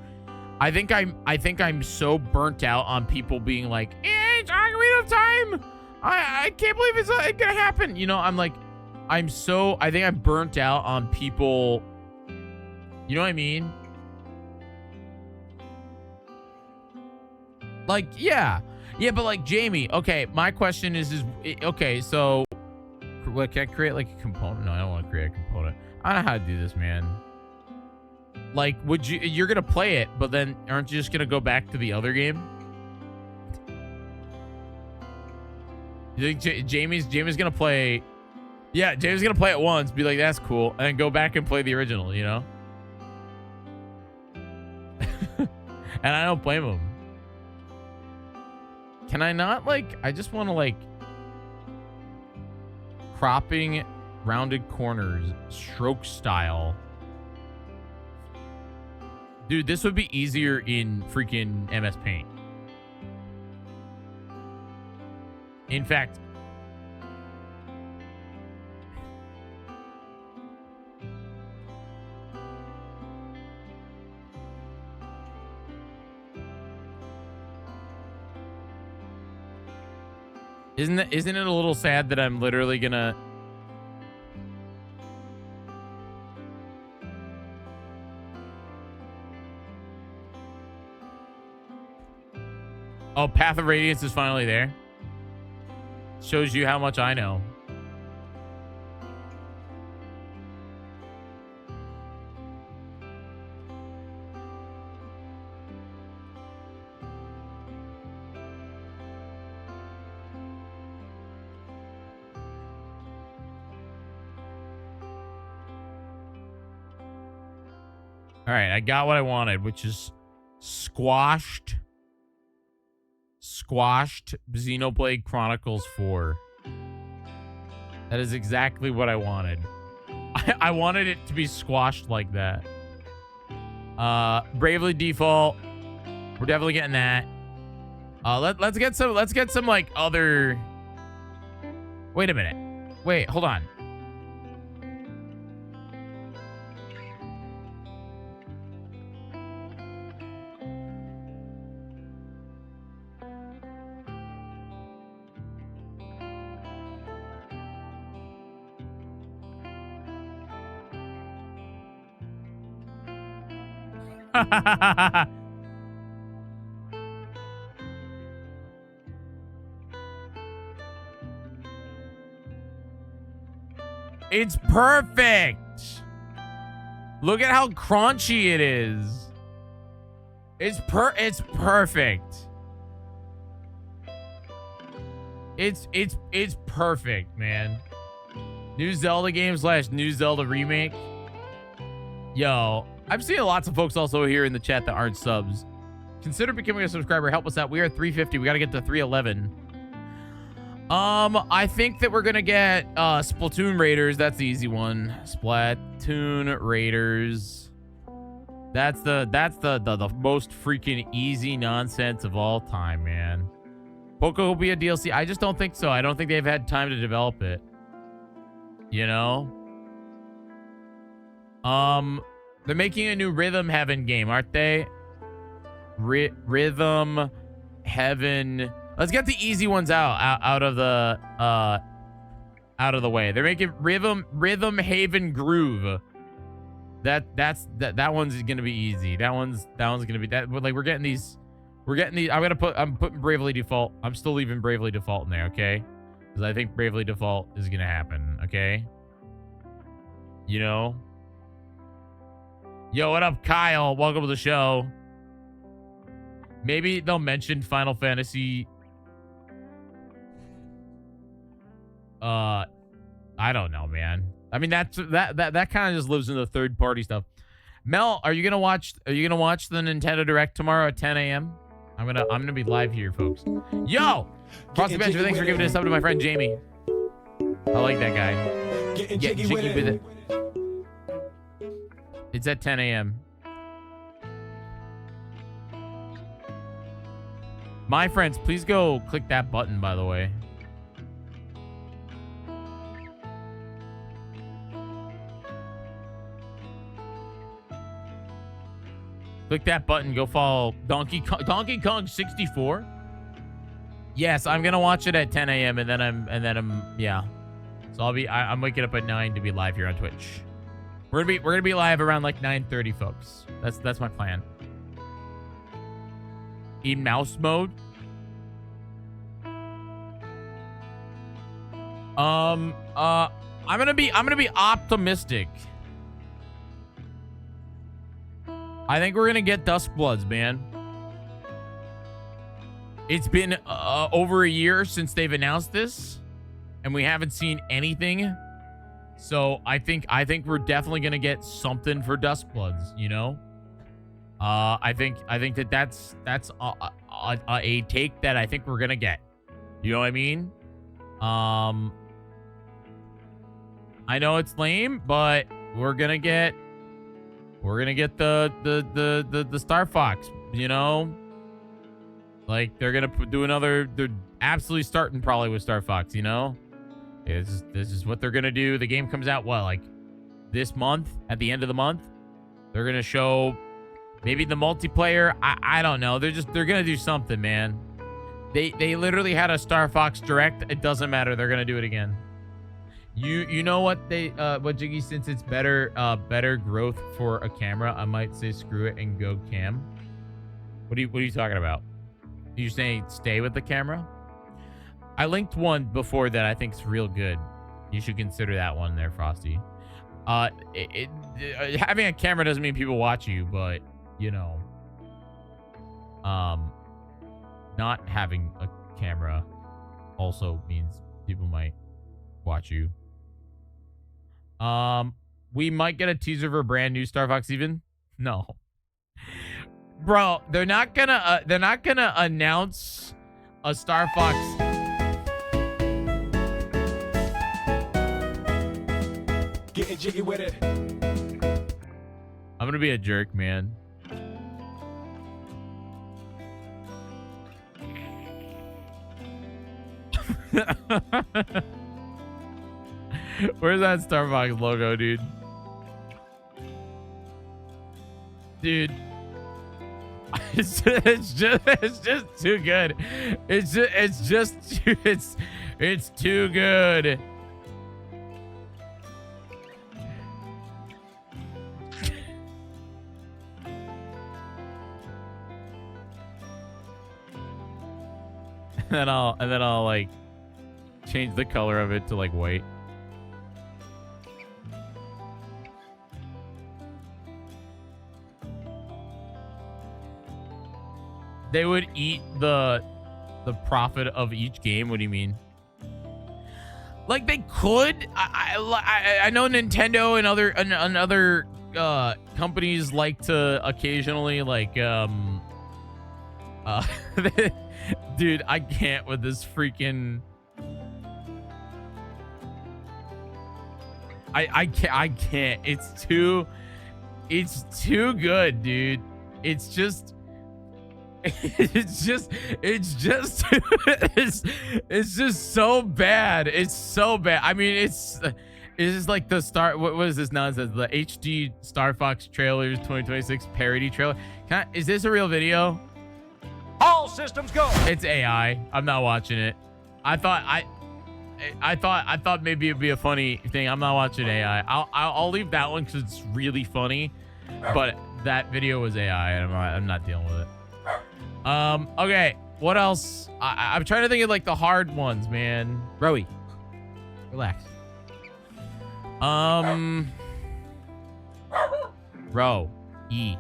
I think I'm so burnt out on people being like, it's Ocarina of Time. I can't believe it's gonna happen. You know, I think I'm burnt out on people. You know what I mean? Like, yeah, but like Jamie. Okay, my question is okay. So, what, can I create like a component? No, I don't want to create a component. I don't know how to do this, man. Like, you're gonna play it, but then aren't you just gonna go back to the other game? You think Jamie's gonna play? Yeah, Jamie's gonna play it once, be like, that's cool, and then go back and play the original, you know? And I don't blame him. Can I not, like, I just want to, like, cropping rounded corners, stroke style. Dude, this would be easier in freaking MS Paint. In fact, isn't it a little sad that I'm literally gonna Oh, Path of Radiance is finally there. Shows you how much I know. All right, I got what I wanted, which is squashed Xenoblade Chronicles 4. That is exactly what I wanted. I wanted it to be squashed like that. Bravely Default. We're definitely getting that. Let's get some like other. Wait a minute. Wait, hold on. It's perfect. Look at how crunchy it is. It's perfect. It's perfect, man. New Zelda game / new Zelda remake. Yo, I'm seeing lots of folks also here in the chat that aren't subs. Consider becoming a subscriber. Help us out. We are 350. We got to get to 311. I think that we're gonna get Splatoon Raiders. That's the easy one. Splatoon Raiders. That's the most freaking easy nonsense of all time, man. Poco will be a DLC. I just don't think so. I don't think they've had time to develop it. You know? They're making a new Rhythm Heaven game, aren't they? Rhythm Heaven. Let's get the easy ones out of the way. They're making Rhythm Haven Groove. That one's gonna be easy. That one's gonna be that. Like we're getting these. I'm putting Bravely Default. I'm still leaving Bravely Default in there, okay? Because I think Bravely Default is gonna happen, okay? You know. Yo, what up, Kyle? Welcome to the show. Maybe they'll mention Final Fantasy. I don't know, man. I mean, that kind of just lives in the third party stuff. Mel, are you gonna watch the Nintendo Direct tomorrow at 10 a.m.? I'm gonna be live here, folks. Yo, Frosty Benjamin, thanks for giving this up to my friend Jamie. I like that guy. Getting Get jiggy with it. It's at 10 a.m. My friends, please go click that button, by the way. Click that button. Go follow Donkey Kong 64. Yes, I'm gonna watch it at 10 a.m. and then I'm yeah. So I'm waking up at 9 to be live here on Twitch. We're gonna be live around like 9:30, folks. That's my plan. In mouse mode. I'm gonna be optimistic. I think we're going to get Duskbloods, man. It's been over a year since they've announced this, and we haven't seen anything. So I think we're definitely going to get something for Duskbloods, you know? I think that's a take that I think we're going to get. You know what I mean? I know it's lame, but we're going to get the Star Fox, you know? Like, they're gonna do another. They're absolutely starting probably with Star Fox, you know? This is what they're gonna do. The game comes out what, like this month? At the end of the month, they're gonna show maybe the multiplayer. I don't know. They're gonna do something, man. They literally had a Star Fox Direct. It doesn't matter. They're gonna do it again. You know what what Jyggy, since it's better growth for a camera, I might say screw it and go cam. What are you talking about? Are you saying stay with the camera? I linked one before that I think is real good. You should consider that one there, Frosty. Having a camera doesn't mean people watch you, but you know, not having a camera also means people might watch you. We might get a teaser for a brand new Star Fox even. No, bro, they're not gonna announce a Star Fox. Getting jiggy with it. I'm gonna be a jerk, man. Where's that Star Fox logo, dude? Dude, it's just too good. It's too good. and then I'll like change the color of it to like white. They would eat the profit of each game. What do you mean? Like they could. I know Nintendo and other companies like to occasionally like dude, I can't with this freaking. I can't. It's too good, dude. It's just so bad. It's so bad. I mean, it's just like the what is this nonsense? The HD Star Fox trailers 2026 parody trailer. Is this a real video? All systems go. It's AI. I'm not watching it. I thought maybe it'd be a funny thing. I'm not watching AI. I'll leave that one because it's really funny, but that video was AI, and I'm not dealing with it. Okay, what else? I'm trying to think of like the hard ones, man. Rowie, relax. Row E.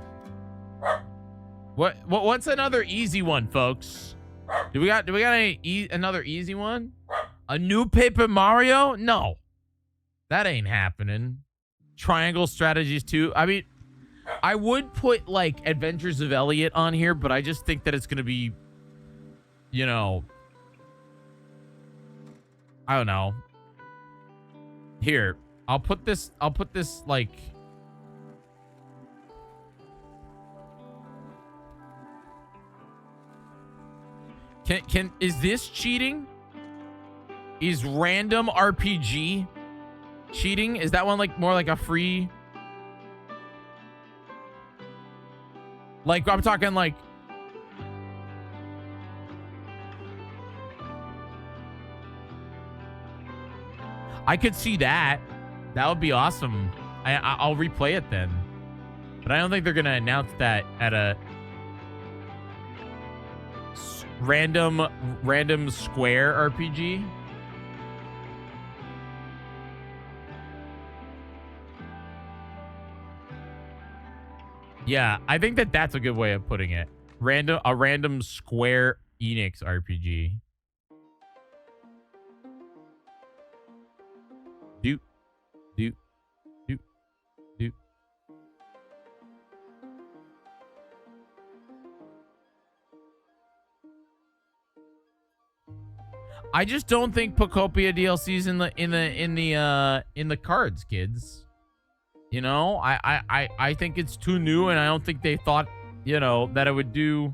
What's another easy one, folks? Do we got another easy one? A new Paper Mario? No, that ain't happening. Triangle Strategies 2. I mean, I would put like Adventures of Elliot on here, but I just think that it's gonna be, you know, I don't know. Here, I'll put this like. Is this cheating? Is random RPG cheating? Is that one like more like a free? Like I'm talking like. I could see that. That would be awesome. I'll replay it then. But I don't think they're gonna announce that at a random square RPG. Yeah, I think that's a good way of putting it. A random Square Enix RPG. Doot, doot, doot, doot. I just don't think Pocopia DLC's in the cards, kids. You know, I think it's too new, and I don't think they thought, you know, that it would do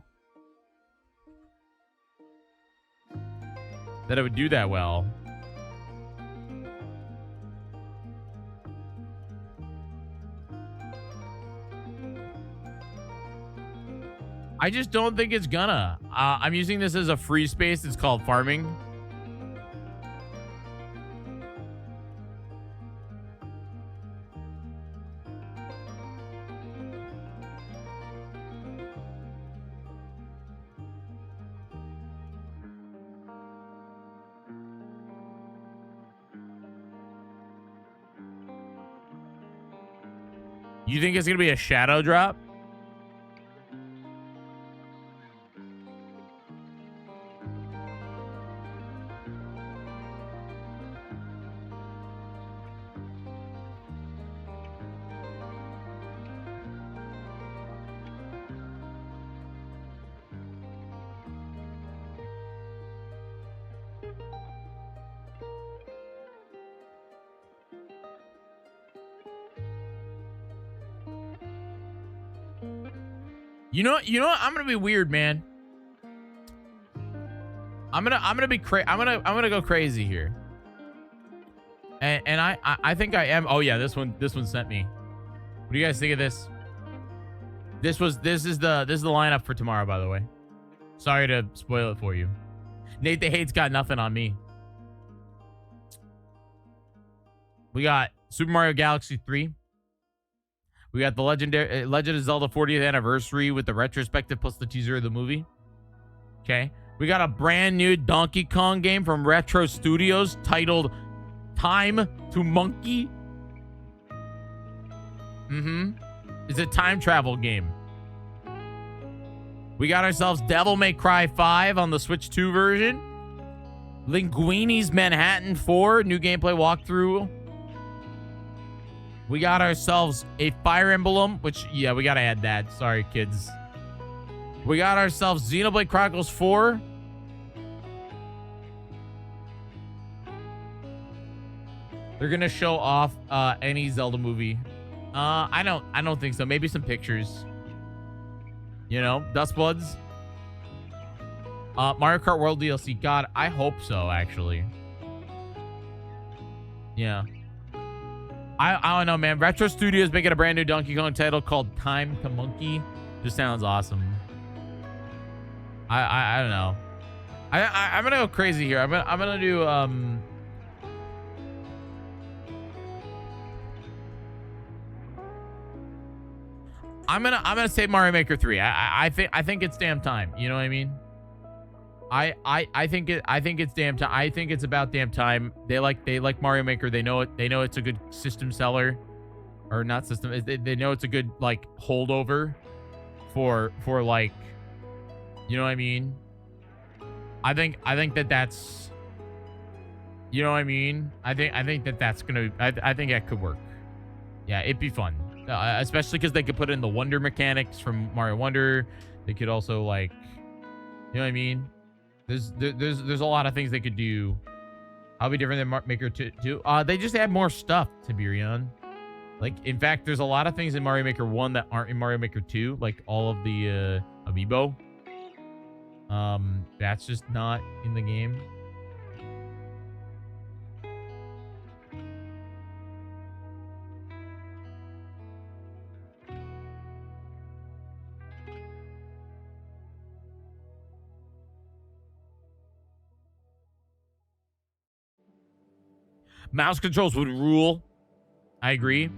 that well. I just don't think it's gonna. I'm using this as a free space. It's called farming. You think it's gonna be a shadow drop? You know what? I'm gonna be weird, man. I'm gonna be I'm gonna go crazy here. And I think I am. Oh yeah, this one sent me. What do you guys think of this? This is the lineup for tomorrow, by the way. Sorry to spoil it for you. Nate the Hate's got nothing on me. We got Super Mario Galaxy 3. We got the Legend of Zelda 40th anniversary with the retrospective plus the teaser of the movie. Okay. We got a brand new Donkey Kong game from Retro Studios titled Time to Monkey. It's a time travel game. We got ourselves Devil May Cry 5 on the Switch 2 version. Linguini's Manhattan 4 new gameplay walkthrough. We got ourselves a Fire Emblem, which, yeah, we got to add that. Sorry, kids. We got ourselves Xenoblade Chronicles 4. They're going to show off any Zelda movie. I don't think so. Maybe some pictures. You know, Dustbloods. Mario Kart World DLC. God, I hope so, actually. Yeah. I don't know, man. Retro Studios making a brand new Donkey Kong title called Time to Monkey. Just sounds awesome. I don't know. I'm gonna go crazy here. I'm gonna do I'm gonna say Mario Maker 3. I think it's damn time. You know what I mean? I think it's damn time. I think it's about damn time. They like Mario Maker. They know it. They know it's a good system seller, or not system. They know it's a good like holdover for like, you know what I mean? I think that's, you know what I mean? I think that's gonna. I think that could work. Yeah, it'd be fun, especially because they could put in the Wonder mechanics from Mario Wonder. They could also like, you know what I mean? There's a lot of things they could do How be different than Mario Maker 2? They just add more stuff, Tiberion. Like, in fact, there's a lot of things in Mario Maker 1 that aren't in Mario Maker 2, like all of the amiibo. That's just not in the game. Mouse controls would rule. I agree.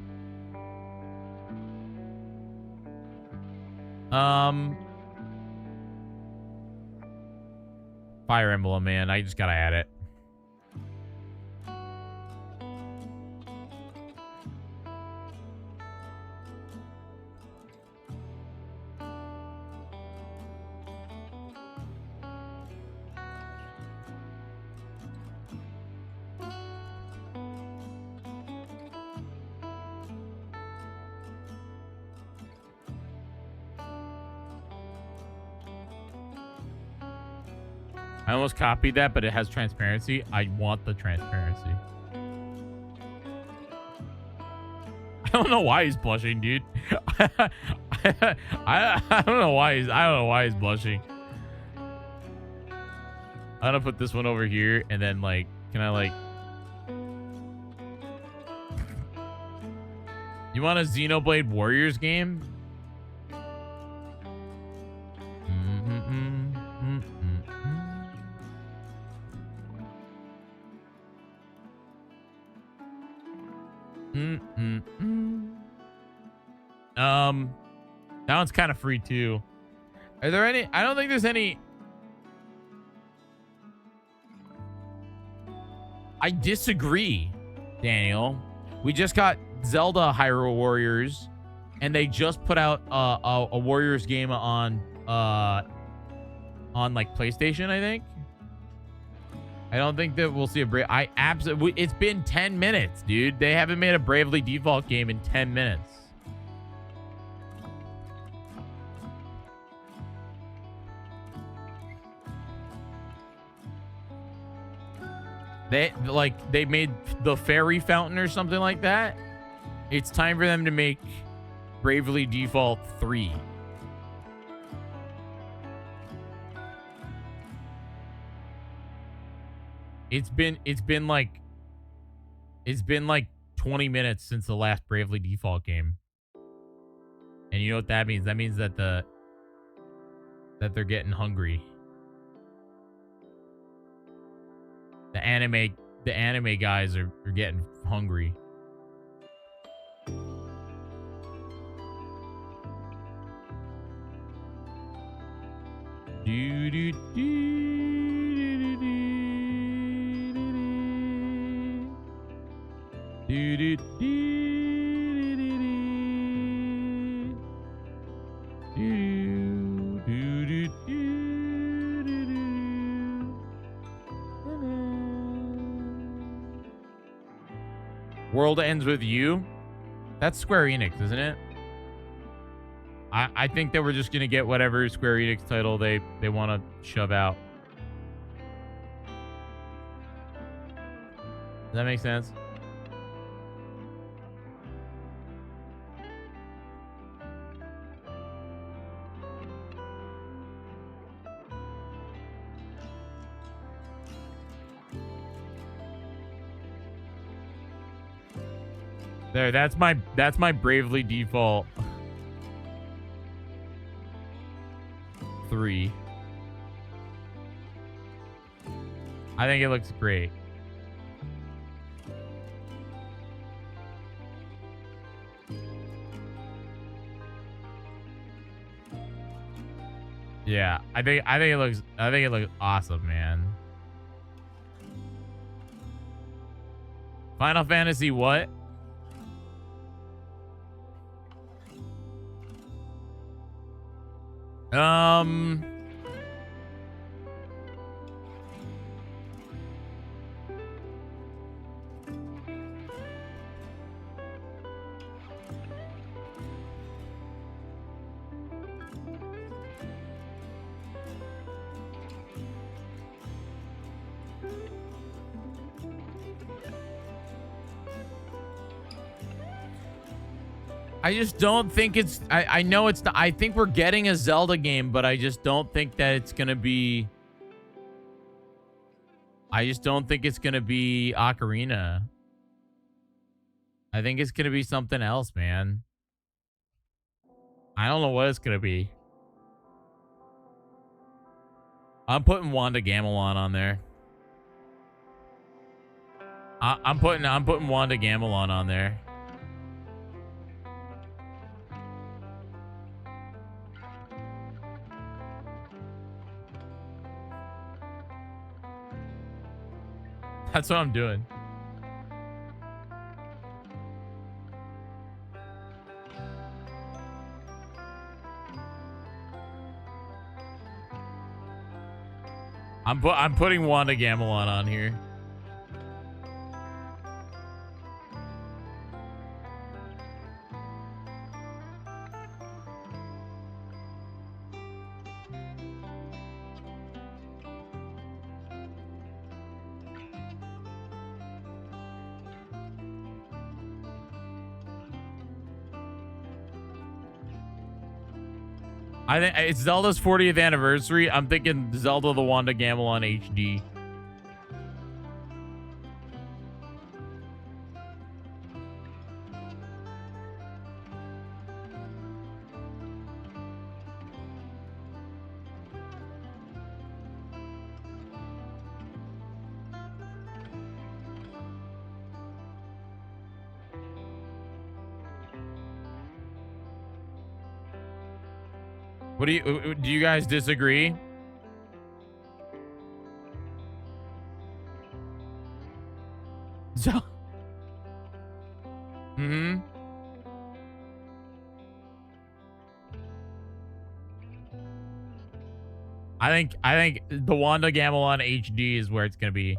Fire Emblem, man. I just gotta add it. I almost copied that, but it has transparency. I want the transparency. I don't know why he's blushing, dude. I don't know why he's blushing. I'm gonna put this one over here, and then like, can I like? You want a Xenoblade Warriors game? That one's kind of free too. Are there any? I don't think there's any. I disagree, Daniel. We just got Zelda Hyrule Warriors, and they just put out a Warriors game on like PlayStation, I think. I don't think that we'll see a Brave. I absolutely. It's been 10 minutes, dude. They haven't made a Bravely Default game in 10 minutes. They made the Fairy Fountain or something like that. It's time for them to make Bravely Default 3. It's been like 20 minutes since the last Bravely Default game. And you know what that means? That means that they're getting hungry. The anime guys are getting hungry. Do do do do do World Ends With You? That's Square Enix, isn't it? I think that we're just gonna get whatever Square Enix title they want to shove out. Does that make sense? There, that's my Bravely Default 3. I think it looks great. Yeah, I think it looks awesome, man. Final Fantasy what? I just don't think it's. I know it's. I think we're getting a Zelda game, but I just don't think that it's gonna be. I just don't think it's gonna be Ocarina. I think it's gonna be something else, man. I don't know what it's gonna be. I'm putting Wanda Gamelon on there. I'm putting Wanda Gamelon on there. That's what I'm doing. I'm putting Wanda Gamelon on here. I think it's Zelda's 40th anniversary. I'm thinking Zelda the Wanda Gamelon HD. What do you guys disagree? So, I think the Wanda Gamelon HD is where it's gonna be.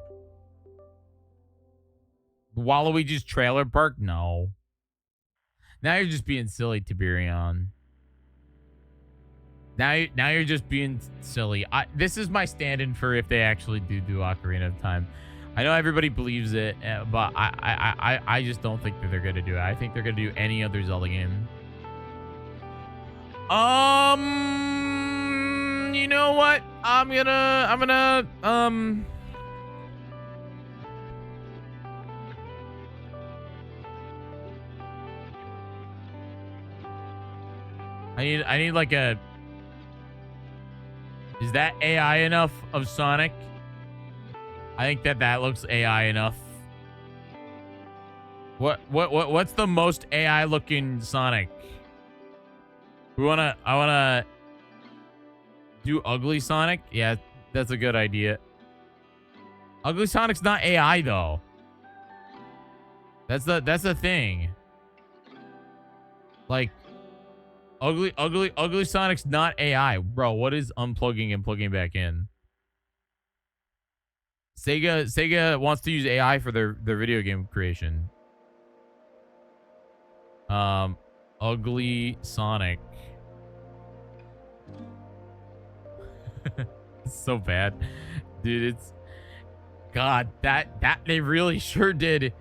Waluigi's Trailer Park? No. Now you're just being silly, Tiberion. Now you're just being silly. This is my stand-in for if they actually do Ocarina of Time. I know everybody believes it, but I just don't think that they're gonna do it. I think they're gonna do any other Zelda game. You know what? I'm gonna I need like a. Is that AI enough of Sonic? I think that looks AI enough. What's the most AI looking Sonic? I wanna do ugly Sonic? Yeah, that's a good idea. Ugly Sonic's not AI though. That's the thing. Like Ugly Sonic's not AI. Bro, what is unplugging and plugging back in? Sega wants to use AI for their video game creation. Ugly Sonic. It's so bad. Dude, it's God, that they really sure did.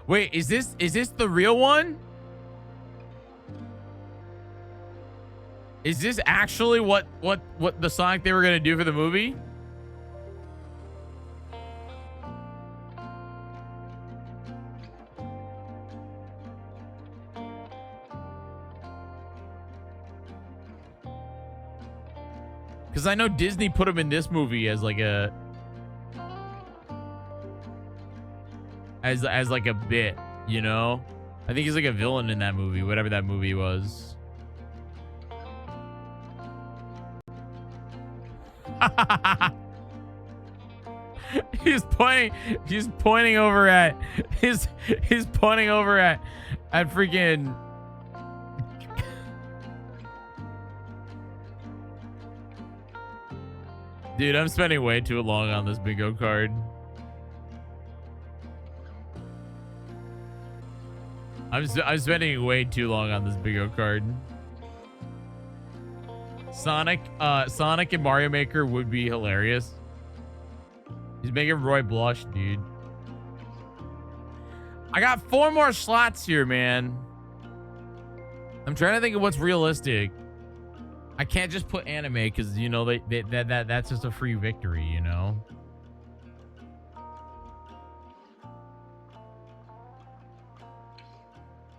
Wait, is this the real one? Is this actually what the Sonic they were gonna do for the movie? Because I know Disney put him in this movie as like a as like a bit, you know? I think he's like a villain in that movie, whatever that movie was. he's pointing over at freaking dude, I'm spending way too long on this bingo card. I'm spending way too long on this bingo card. Sonic and Mario Maker would be hilarious. He's making Roy blush, dude. I got 4 more slots here, man. I'm trying to think of what's realistic. I can't just put anime because you know that's just a free victory, you know.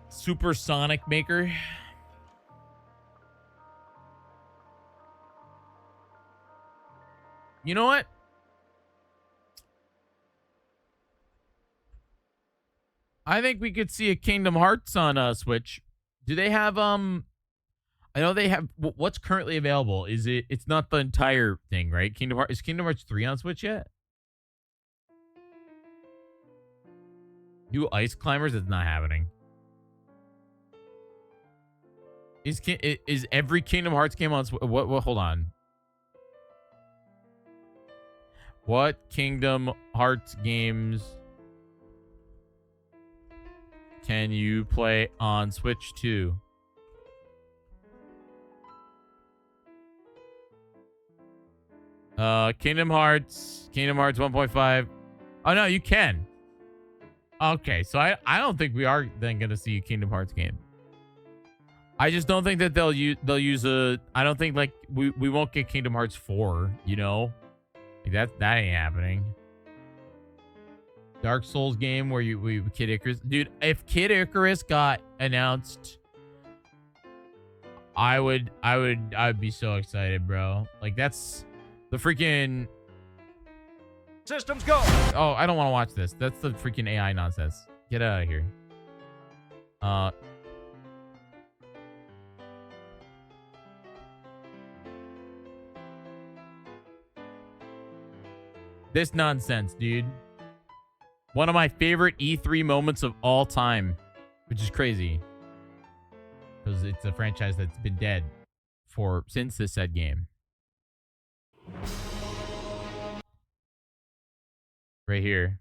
Supersonic Maker. You know what? I think we could see a Kingdom Hearts on Switch. Do they have I know they have what's currently available. It's not the entire thing, right? Is Kingdom Hearts 3 on Switch yet? New Ice Climbers is not happening. Is every Kingdom Hearts game on Switch? What hold on. What Kingdom Hearts games can you play on Switch 2? Kingdom Hearts 1.5. Oh no, you can. Okay, so I don't think we are then gonna see a Kingdom Hearts game. I just don't think that they'll use a. I don't think like we won't get Kingdom Hearts 4. You know, like that ain't happening. Dark Souls game where we Kid Icarus, dude. If Kid Icarus got announced, I'd be so excited, bro. Like that's the freaking Systems go. Oh, I don't want to watch this. That's the freaking AI nonsense. Get out of here. This nonsense, dude. One of my favorite E3 moments of all time, which is crazy because it's a franchise that's been dead since this said game. Right here.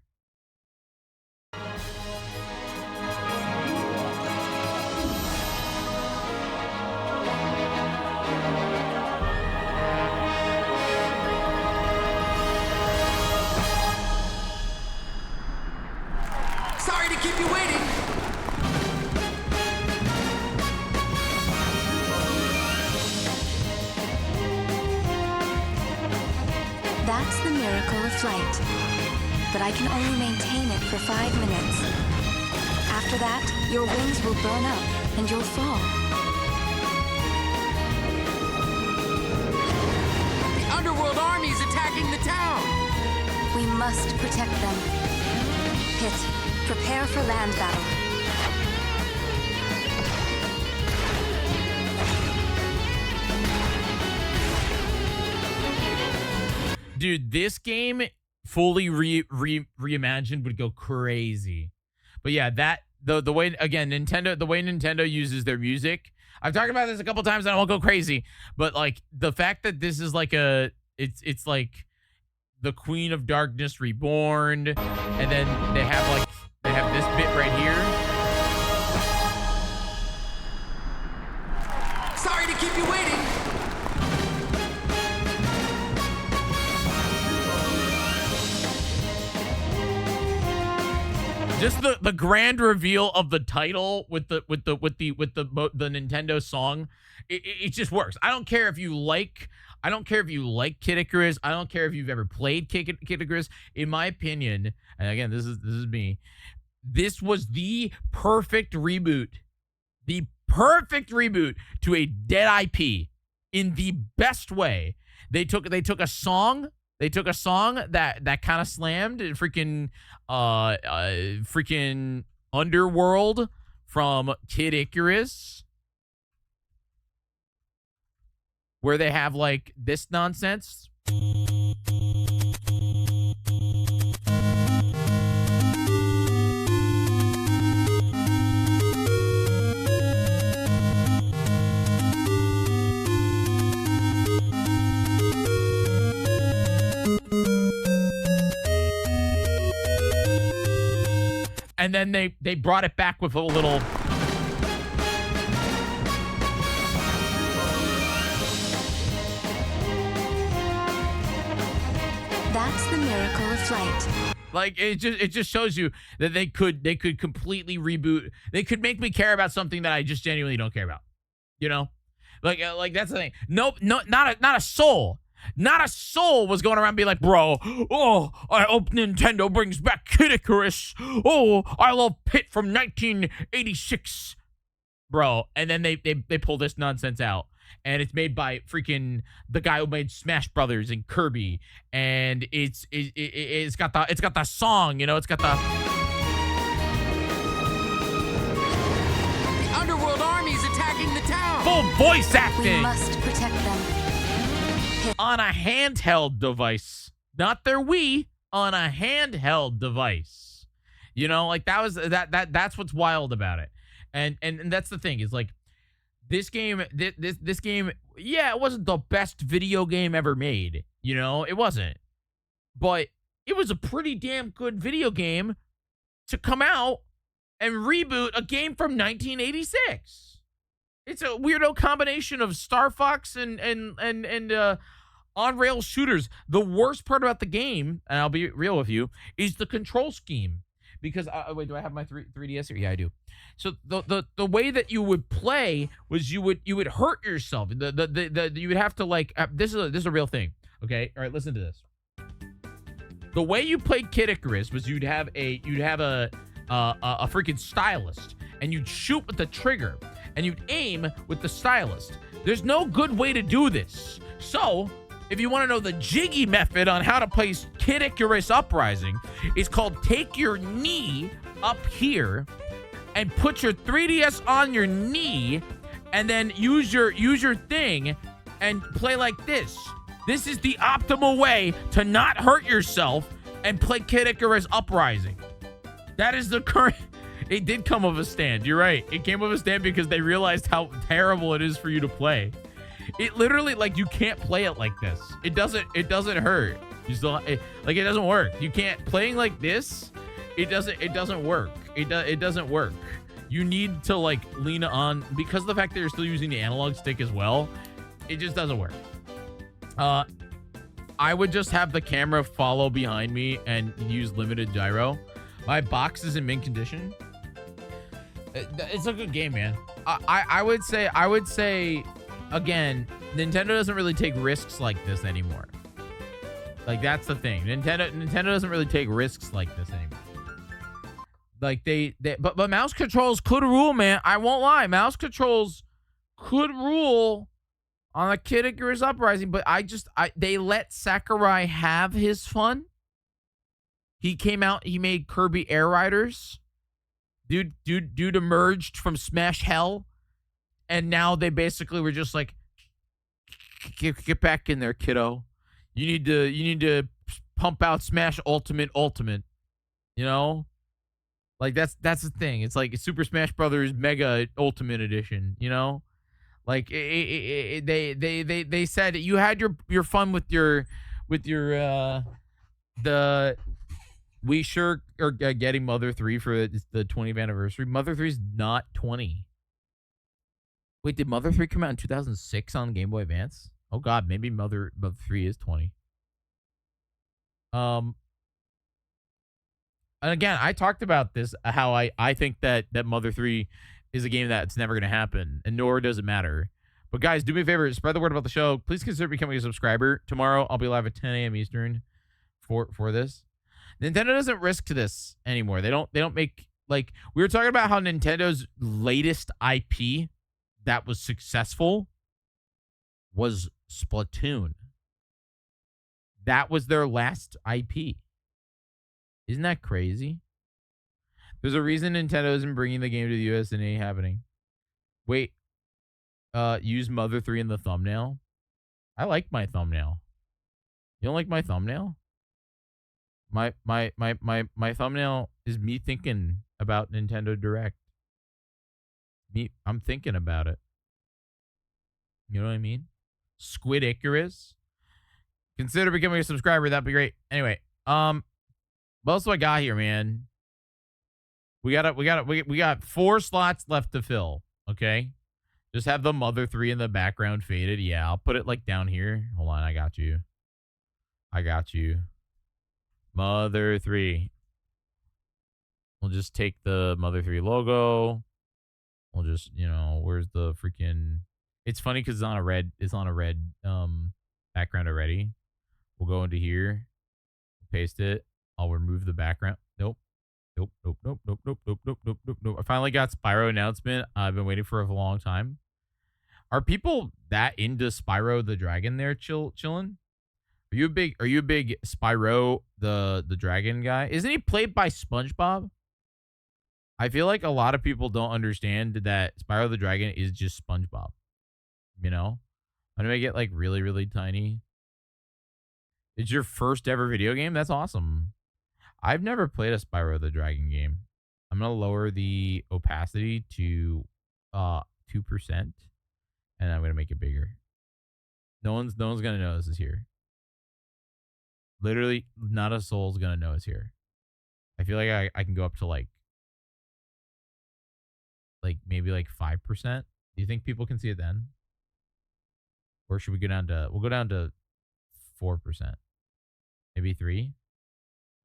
Sorry to keep you waiting. That's the miracle of flight. But I can only maintain it for 5 minutes. After that, your wings will burn up and you'll fall. The underworld army is attacking the town. We must protect them. Hit, prepare for land battle. Dude, this game fully reimagined would go crazy. But yeah, that the way again Nintendo uses their music. I've talked about this a couple times and I won't go crazy, but like the fact that this is like it's like the Queen of Darkness Reborn, and then they have this bit right here. Sorry to keep you waiting. Just the grand reveal of the title with the Nintendo song, it just works. I don't care if you like Kid Icarus. I don't care if you've ever played Kid Icarus. In my opinion, and again, this is me. This was the perfect reboot to a dead IP in the best way. They took a song. They took a song that kind of slammed freaking Underworld from Kid Icarus, where they have like this nonsense. And then they brought it back with a little. That's the miracle of flight. Like it just shows you that they could completely reboot. They could make me care about something that I just genuinely don't care about. You know, like that's the thing. Nope, no, not a soul. Not a soul was going around being like, bro, oh, I hope Nintendo brings back Kid Icarus. Oh, I love Pit from 1986. Bro, and then they pull this nonsense out. And it's made by freaking the guy who made Smash Brothers and Kirby. And it's got the song, you know, it's got the Underworld army's attacking the town. full voice We acting must protect them. on a handheld device. Not their Wii, on a handheld device. You know, like that's what's wild about it. And that's the thing, is like this game, this game, yeah, it wasn't the best video game ever made. You know, it wasn't. But it was a pretty damn good video game to come out and reboot a game from 1986. It's a weirdo combination of Star Fox and on-rail shooters. The worst part about the game, and I'll be real with you, is the control scheme. Because wait, do I have my 3DS here? Yeah, I do. So the way that you would play was you would hurt yourself. You would have to like this is a real thing. Okay, all right, listen to this. The way you played Kid Icarus was you'd have a freaking stylist, and you'd shoot with the trigger, and you'd aim with the stylist. There's no good way to do this. So if you want to know the Jyggy method on how to play Kid Icarus Uprising, it's called take your knee up here and put your 3DS on your knee, and then use your thing and play like this. This is the optimal way to not hurt yourself and play Kid Icarus Uprising. That is the current. It did come with a stand. You're right. It came with a stand because they realized how terrible it is for you to play. It literally, like, you can't play it like this. It doesn't hurt. You still it doesn't work. You can't playing like this. It doesn't work. It doesn't work. You need to like lean on, because of the fact that you're still using the analog stick as well. It just doesn't work. I would just have the camera follow behind me and use limited gyro. My box is in mint condition. It's a good game, man. I would say again, Nintendo doesn't really take risks like this anymore. Like, that's the thing. Nintendo doesn't really take risks like this anymore. Like but mouse controls could rule, man. I won't lie. Mouse controls could rule on a Kid Icarus Uprising, but they let Sakurai have his fun. He came out, he made Kirby Air Riders. Dude emerged from Smash Hell, and now they basically were just like, get back in there, kiddo. You need to pump out Smash Ultimate. You know? Like, that's the thing. It's like Super Smash Brothers Mega Ultimate Edition, you know? Like, they said you had your fun with your we sure are getting Mother 3 for the 20th anniversary. Mother 3 is not 20. Wait, did Mother 3 come out in 2006 on Game Boy Advance? Oh god, maybe Mother 3 is 20. And again, I talked about this, how I think that Mother 3 is a game that's never going to happen, and nor does it matter. But guys, do me a favor, spread the word about the show. Please consider becoming a subscriber. Tomorrow, I'll be live at 10 a.m. Eastern for this. Nintendo doesn't risk to this anymore. They don't make, like, we were talking about how Nintendo's latest IP that was successful was Splatoon. That was their last IP. Isn't that crazy? There's a reason Nintendo isn't bringing the game to the US and it ain't happening. Wait, use Mother 3 in the thumbnail? I like my thumbnail. You don't like my thumbnail? My thumbnail is me thinking about Nintendo Direct. I'm thinking about it. You know what I mean? Squid Icarus. Consider becoming a subscriber. That'd be great. Anyway, what else do I got here, man? We got 4 slots left to fill. Okay, just have the Mother 3 in the background faded. Yeah, I'll put it like down here. Hold on, I got you. Mother 3. We'll just take the Mother 3 logo. We'll just, you know, where's the freaking... It's funny because it's on a red background already. We'll go into here, paste it. I'll remove the background. Nope. Nope, nope, nope, nope, nope, nope, nope, nope, nope, nope. I finally got Spyro announcement. I've been waiting for a long time. Are people that into Spyro the Dragon there chilling? Are you a big Spyro the Dragon guy? Isn't he played by SpongeBob? I feel like a lot of people don't understand that Spyro the Dragon is just SpongeBob. You know? I'm gonna make it like really, really tiny. It's your first ever video game? That's awesome. I've never played a Spyro the Dragon game. I'm gonna lower the opacity to 2%, and I'm gonna make it bigger. No one's gonna know this is here. Literally, not a soul's gonna know it's here. I feel like I can go up to like maybe like 5%. Do you think people can see it then? Or should we go down to... We'll go down to 4%. Maybe 3.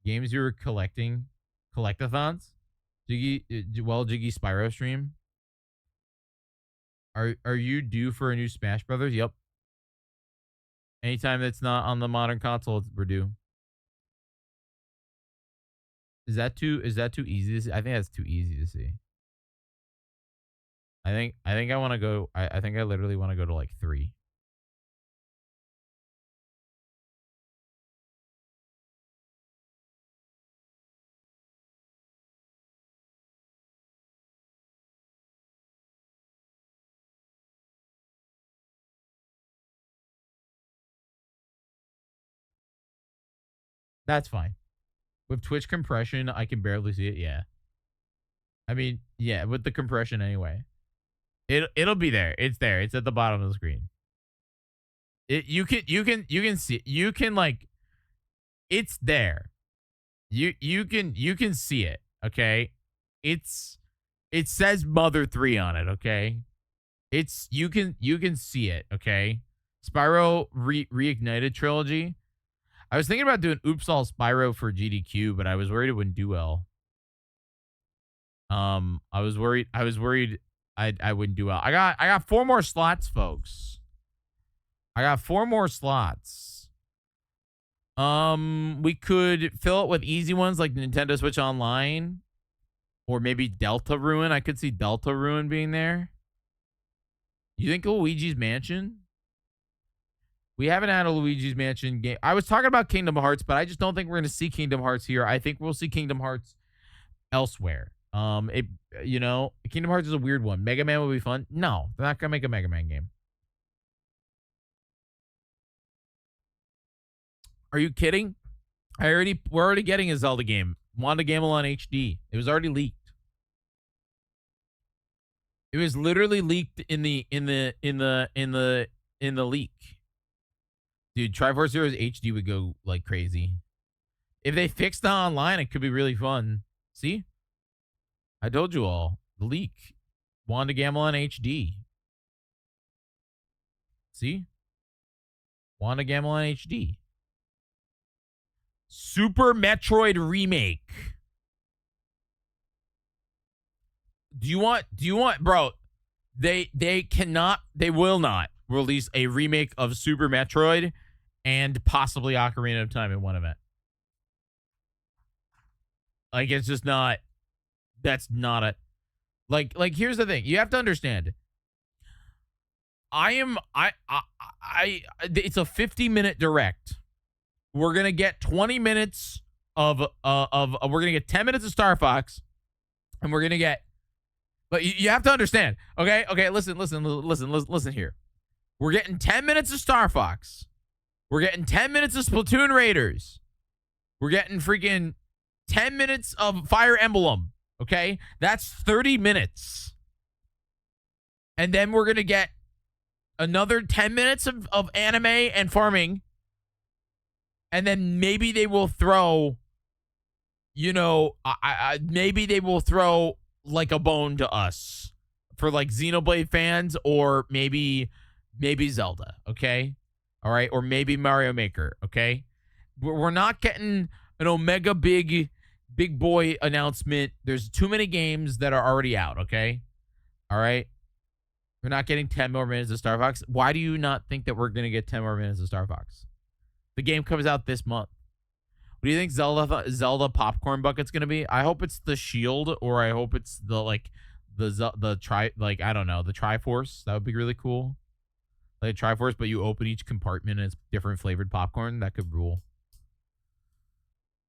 Games you were collecting. Collectathons? Jyggy Spyro stream. Are you due for a new Smash Brothers? Yep. Anytime that's not on the modern console, we're due. Is that too easy to see? I think that's too easy to see. I think I want to go... I think I literally want to go to like 3. That's fine. With Twitch compression, I can barely see it. Yeah. I mean, yeah, with the compression anyway. It'll be there. It's there. It's at the bottom of the screen. You can see it. You can like... It's there. You can see it, okay? It says Mother 3 on it, okay? You can see it, okay? Spyro Reignited trilogy. I was thinking about doing Oops All Spyro for GDQ, but I was worried it wouldn't do well. I was worried I wouldn't do well. I got 4 more slots, folks. I got 4 more slots. We could fill it with easy ones like Nintendo Switch Online, or maybe Delta Ruin. I could see Delta Ruin being there. You think Luigi's Mansion? We haven't had a Luigi's Mansion game. I was talking about Kingdom Hearts, but I just don't think we're going to see Kingdom Hearts here. I think we'll see Kingdom Hearts elsewhere. You know, Kingdom Hearts is a weird one. Mega Man would be fun. No, they're not going to make a Mega Man game. Are you kidding? We're already getting a Zelda game. Wanda Gamelon HD. It was already leaked. It was literally leaked in the leak. Dude, Triforce Heroes HD would go like crazy. If they fixed the online, it could be really fun. See? I told you all. The leak. Wanda Gamelon HD. See? Wanda Gamelon HD. Super Metroid Remake. Do you want, bro? They will not release a remake of Super Metroid and possibly Ocarina of Time in one event. Like, it's just not, that's not a, like, here's the thing. You have to understand. It's a 50-minute direct. We're going to get 20 minutes we're going to get 10 minutes of Star Fox, and we're going to get, but you have to understand. Okay, listen here. We're getting 10 minutes of Star Fox. We're getting 10 minutes of Splatoon Raiders. We're getting freaking 10 minutes of Fire Emblem. Okay? That's 30 minutes. And then we're going to get another 10 minutes of anime and farming. And then maybe they will throw, you know, maybe they will throw like a bone to us for like Xenoblade fans, or maybe Zelda, okay? All right, or maybe Mario Maker, okay? We're not getting an Omega big boy announcement. There's too many games that are already out, okay? All right. We're not getting 10 more minutes of Star Fox. Why do you not think that we're going to get 10 more minutes of Star Fox? The game comes out this month. What do you think Zelda popcorn bucket's going to be? I hope it's the shield, or I hope it's the I don't know, the Triforce. That would be really cool. Like Triforce, but you open each compartment and it's different flavored popcorn. That could rule.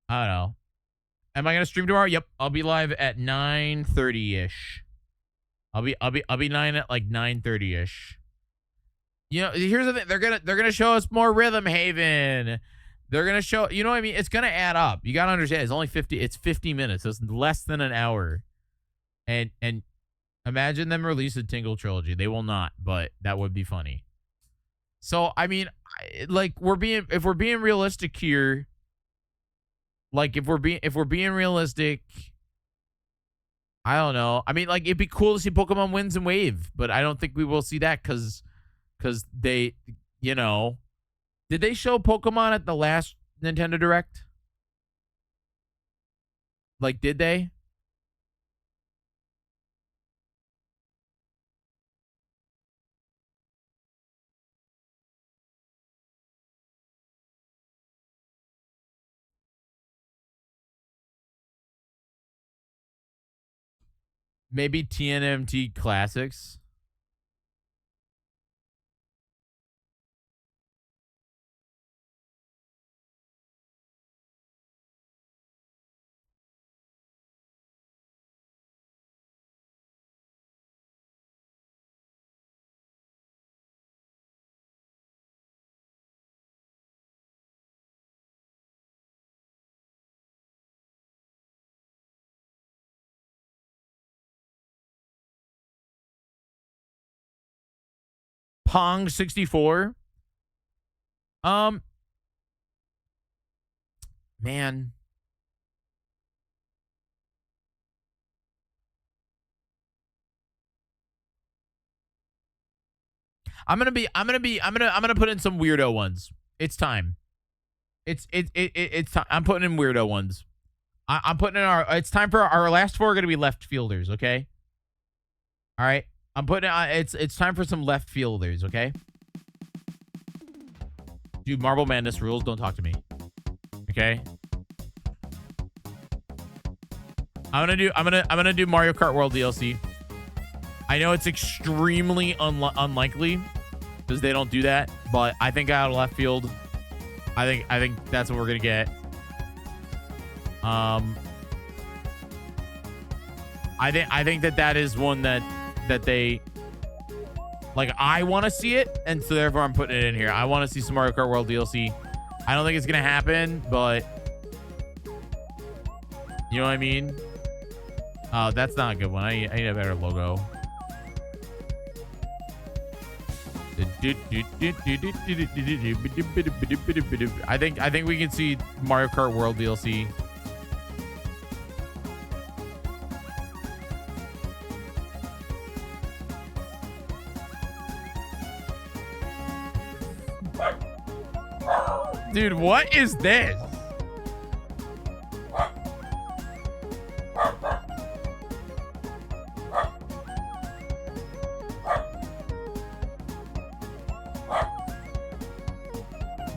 I don't know. Am I going to stream tomorrow? Yep. I'll be live at 9:30-ish. I'll be 9 at like 9:30-ish. You know, here's the thing. They're gonna show us more Rhythm Haven. They're gonna show, you know what I mean? It's gonna add up. You gotta understand. It's only 50 minutes. So it's less than an hour. And imagine them release a Tingle trilogy. They will not, but that would be funny. So I mean, like if we're being realistic here, like if we're being realistic. I don't know. I mean, like, it'd be cool to see Pokemon Winds and Wave, but I don't think we will see that because they, you know, did they show Pokemon at the last Nintendo Direct? Like, did they? Maybe TNMT Classics. Pong 64. Man. I'm gonna put in some weirdo ones. It's time. It's time. I'm putting in weirdo ones. I'm putting in it's time for our last four are gonna be left fielders, okay? All right. I'm putting it's time for some left fielders, okay? Dude, Marble Madness rules, don't talk to me. Okay? I'm gonna do Mario Kart World DLC. I know it's extremely unlikely because they don't do that, but I think out of left field, I think that's what we're gonna get. I think that is one that they like. I want to see it, and so therefore I'm putting it in here. I want to see some Mario Kart World DLC. I don't think it's gonna happen, but you know what I mean. Oh, that's not a good one. I need a better logo. I think we can see Mario Kart World DLC. Dude, what is this?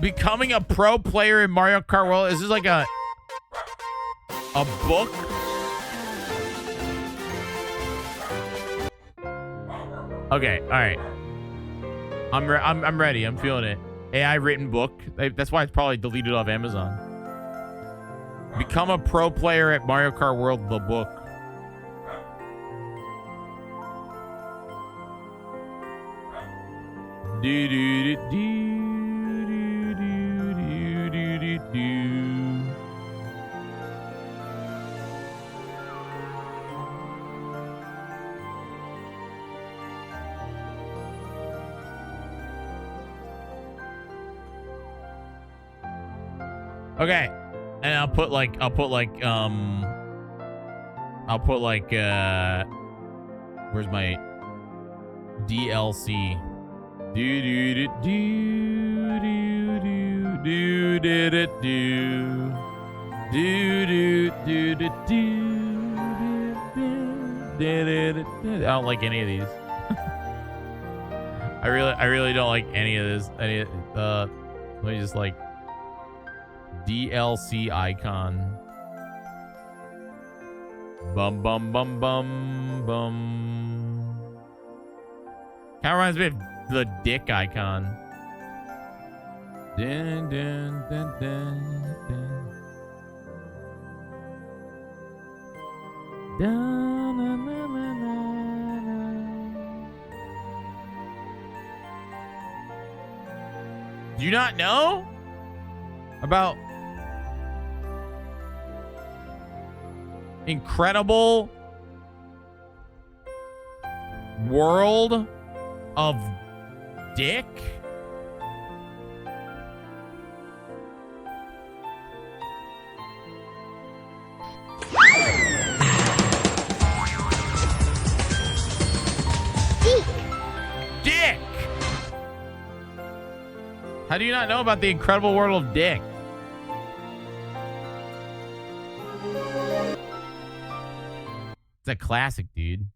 Becoming a pro player in Mario Kart World. Is this like a book? Okay, all right. I'm ready. I'm feeling it. AI written book. That's why it's probably deleted off Amazon. Become a pro player at Mario Kart World, the book. Do do do do do do do do do. Okay, and I'll put like where's my DLC? Do do do do do do do do do do do do do do. I don't like any of these. I really don't like any of this. Let me just like DLC icon. Bum bum bum bum bum. Kind of reminds me of the dick icon. Dun, dun, dun, dun, dun. Dun, na, na, na, na, na. Do you not know about incredible world of dick? Dick! How do you not know about the incredible world of dick? It's a classic, dude.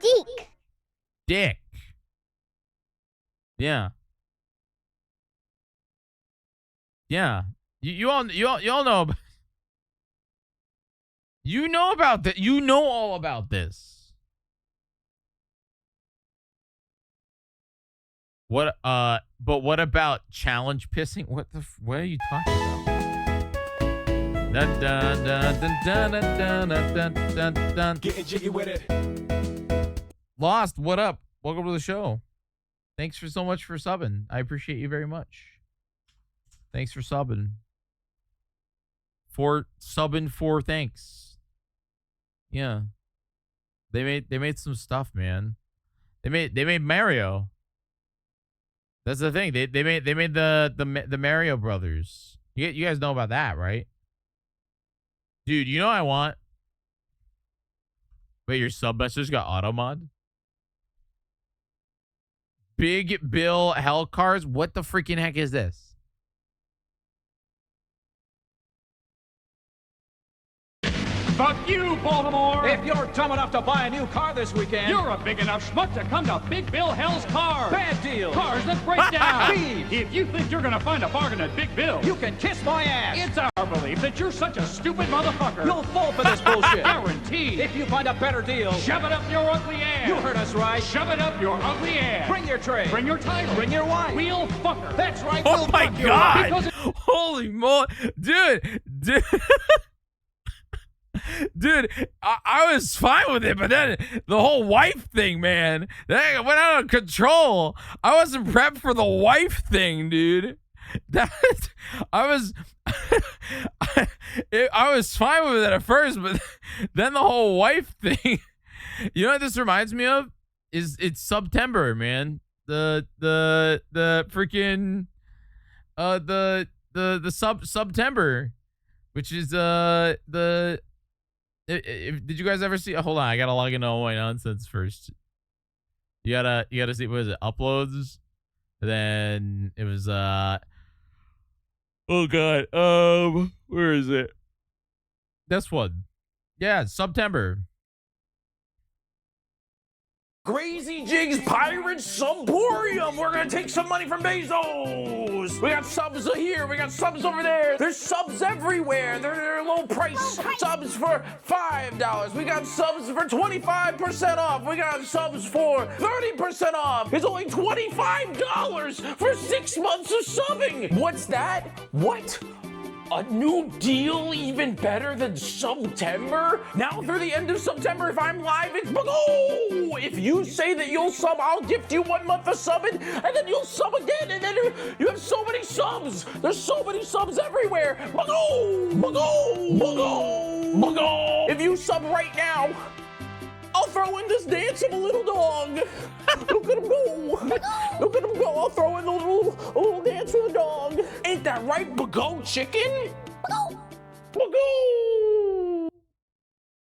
Dick. Dick. Yeah. Yeah. You all know about, you know about that. You know all about this. What but what about challenge pissing? What are you talking about? Dun, dun, dun, dun, dun, dun, dun, dun, dun, dun. Getting jiggy with it. Lost, what up? Welcome to the show. Thanks for so much for subbing. I appreciate you very much. Thanks for subbing. For thanks. Yeah. They made some stuff, man. They made Mario. That's the thing. They made the Mario Brothers. You guys know about that, right? Dude, you know what I want? Wait, your sub message got auto mod? Big Bill Hell Cars? What the freaking heck is this? Fuck you, Baltimore! If you're dumb enough to buy a new car this weekend, You're a big enough schmuck to come to Big Bill Hell's Cars. bad deal. Cars that break down. Thieves. If you think you're gonna find a bargain at Big Bill, You can kiss my ass. it's our belief that you're such a stupid motherfucker. You'll fall for this bullshit. Guaranteed. If you find a better deal, Shove it up your ugly ass. you heard us right. Shove it up your ugly ass. Bring your tray. Bring your title. Bring your wife. Wheel fucker. That's right. Oh we'll my fuck your god! wife. Holy moly, dude. Dude, I was fine with it, but then the whole wife thing, man, that went out of control. I wasn't prepped for the wife thing, dude. I was fine with it at first, but then the whole wife thing. You know what this reminds me of? It's September, man. The freaking the September, which is did you guys ever see? Hold on, I gotta log into Oh My Nonsense first. You gotta see, what is it? Uploads. Then it was oh god, where is it? This one. Yeah, September. Crazy Jigs Pirate Subborium. We're gonna take some money from Bezos. We got subs here, we got subs over there. There's subs everywhere. They're low price subs for $5. We got subs for 25% off. We got subs for 30% off. It's only $25 for 6 months of subbing. What's that? What? A new deal even better than September? Now through the end of September, if I'm live, it's Bago! If you say that you'll sub, I'll gift you 1 month of subbing, and then you'll sub again, and then you have so many subs! There's so many subs everywhere! Bago! Bago! Bago! Bago! If you sub right now, I'll throw in this dancing little dog. Look at him go. Look at him go. I'll throw in a little dancing dog. Ain't that right, Bago chicken? Bago. Bago.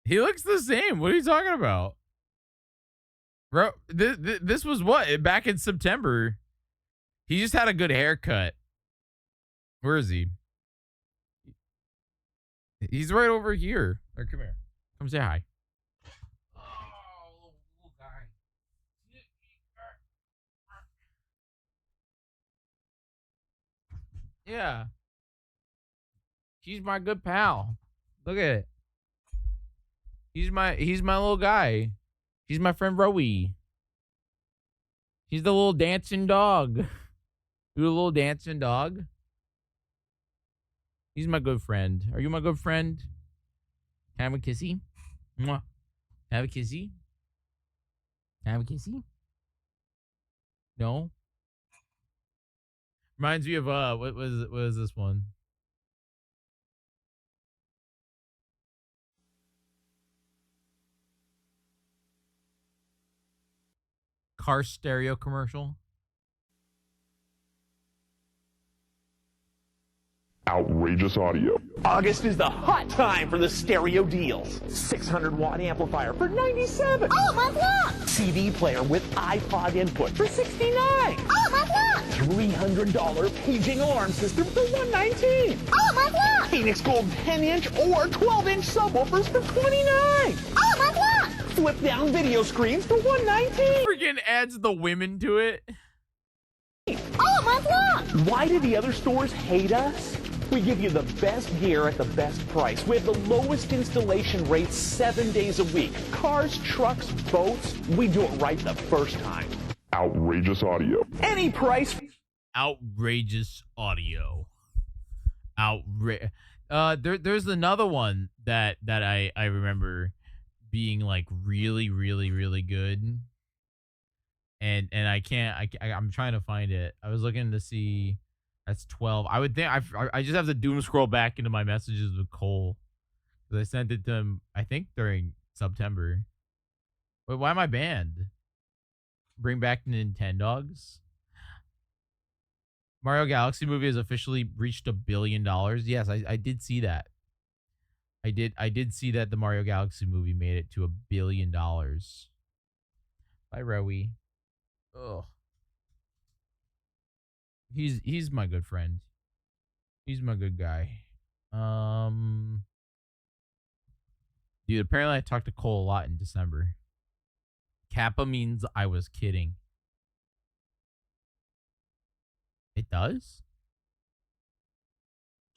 He looks the same. What are you talking about? Bro, this was what? Back in September. He just had a good haircut. Where is he? He's right over here. Or come here. Come say hi. Oh, little guy. Yeah. He's my good pal. Look at it. He's my little guy. He's my friend Rowie. He's the little dancing dog. You a little dancing dog? He's my good friend. Are you my good friend? Can I have a kissy? Mwah. Have a kissy? Can I have a kissy? No? Reminds me of what was this one? Car stereo commercial. Outrageous audio. August is the hot time for the stereo deals. 600-watt amplifier for $97. Oh, my God! CD player with iPod input for $69. Oh, my God! $300 paging alarm system for $119. Oh, my God! Phoenix Gold 10-inch or 12-inch subwoofers for $29. Oh, my God! Flip down video screens for $119. Freaking adds the women to it. Oh, my God! Why do the other stores hate us? We give you the best gear at the best price. We have the lowest installation rates 7 days a week. Cars, trucks, boats, we do it right the first time. Outrageous audio. Any price. Outrageous audio. There's another one that I remember being like really, really, really good. And I'm trying to find it. I was looking to see. That's 12. I would think I just have to doom scroll back into my messages with Cole, because I sent it to him, I think, during September. Wait, why am I banned? Bring back Nintendogs. Mario Galaxy movie has officially reached $1 billion. Yes, I did see that. I did see that the Mario Galaxy movie made it to $1 billion. Bye, Rowie. Ugh. He's my good friend. He's my good guy. Dude, apparently I talked to Cole a lot in December. Kappa means I was kidding. It does?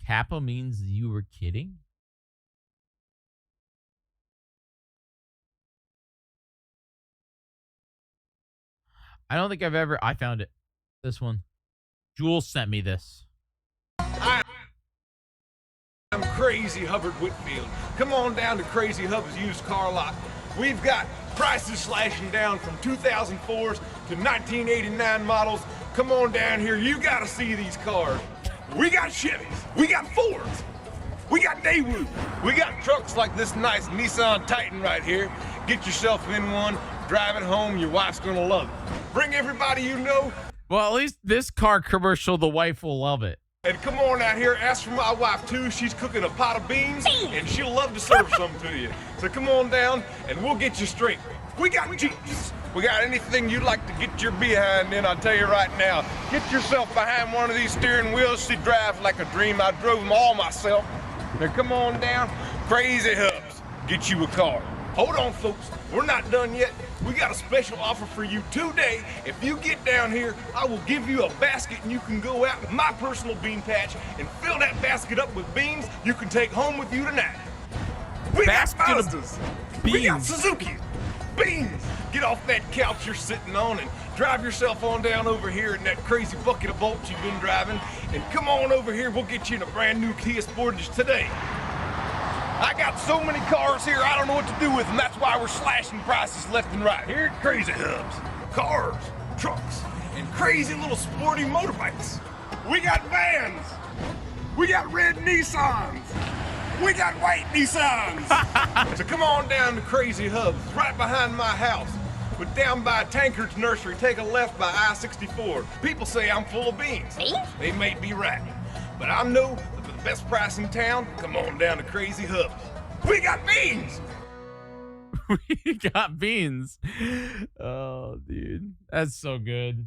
Kappa means you were kidding? I don't think I found it. This one. Jules sent me this. I'm Crazy Hubbard Whitfield. Come on down to Crazy Hubbard's used car lot. We've got prices slashing down from 2004s to 1989 models. Come on down here. You gotta see these cars. We got Chevys. We got Fords. We got Daewoo. We got trucks like this nice Nissan Titan right here. Get yourself in one. Drive it home. Your wife's gonna love it. Bring everybody you know. Well, at least this car commercial, the wife will love it. And come on out here, ask for my wife too. She's cooking a pot of beans, and she'll love to serve some to you. So come on down, and we'll get you straight. We got Jeeps. We got anything you'd like to get your behind in, I'll tell you right now. Get yourself behind one of these steering wheels. She drives like a dream. I drove them all myself. Now come on down, Crazy Hubs. Get you a car. Hold on, folks. We're not done yet. We got a special offer for you today. If you get down here, I will give you a basket and you can go out with my personal bean patch and fill that basket up with beans you can take home with you tonight. We Basket got of Mazdas. beans. We got Suzuki. Beans. Get off that couch you're sitting on and drive yourself on down over here in that crazy bucket of bolts you've been driving. And come on over here. We'll get you in a brand new Kia Sportage today. I got so many cars here, I don't know what to do with them. That's why we're slashing prices left and right. Here at Crazy Hubs. Cars, trucks, and crazy little sporty motorbikes. We got vans. We got red Nissans. We got white Nissans. So come on down to Crazy Hubs, right behind my house. But down by Tankard's Nursery, take a left by I-64. People say I'm full of beans. Me? They may be right. But I know that for the best price in town, come on down to Crazy Hubs. We got beans! We got beans. Oh, dude. That's so good.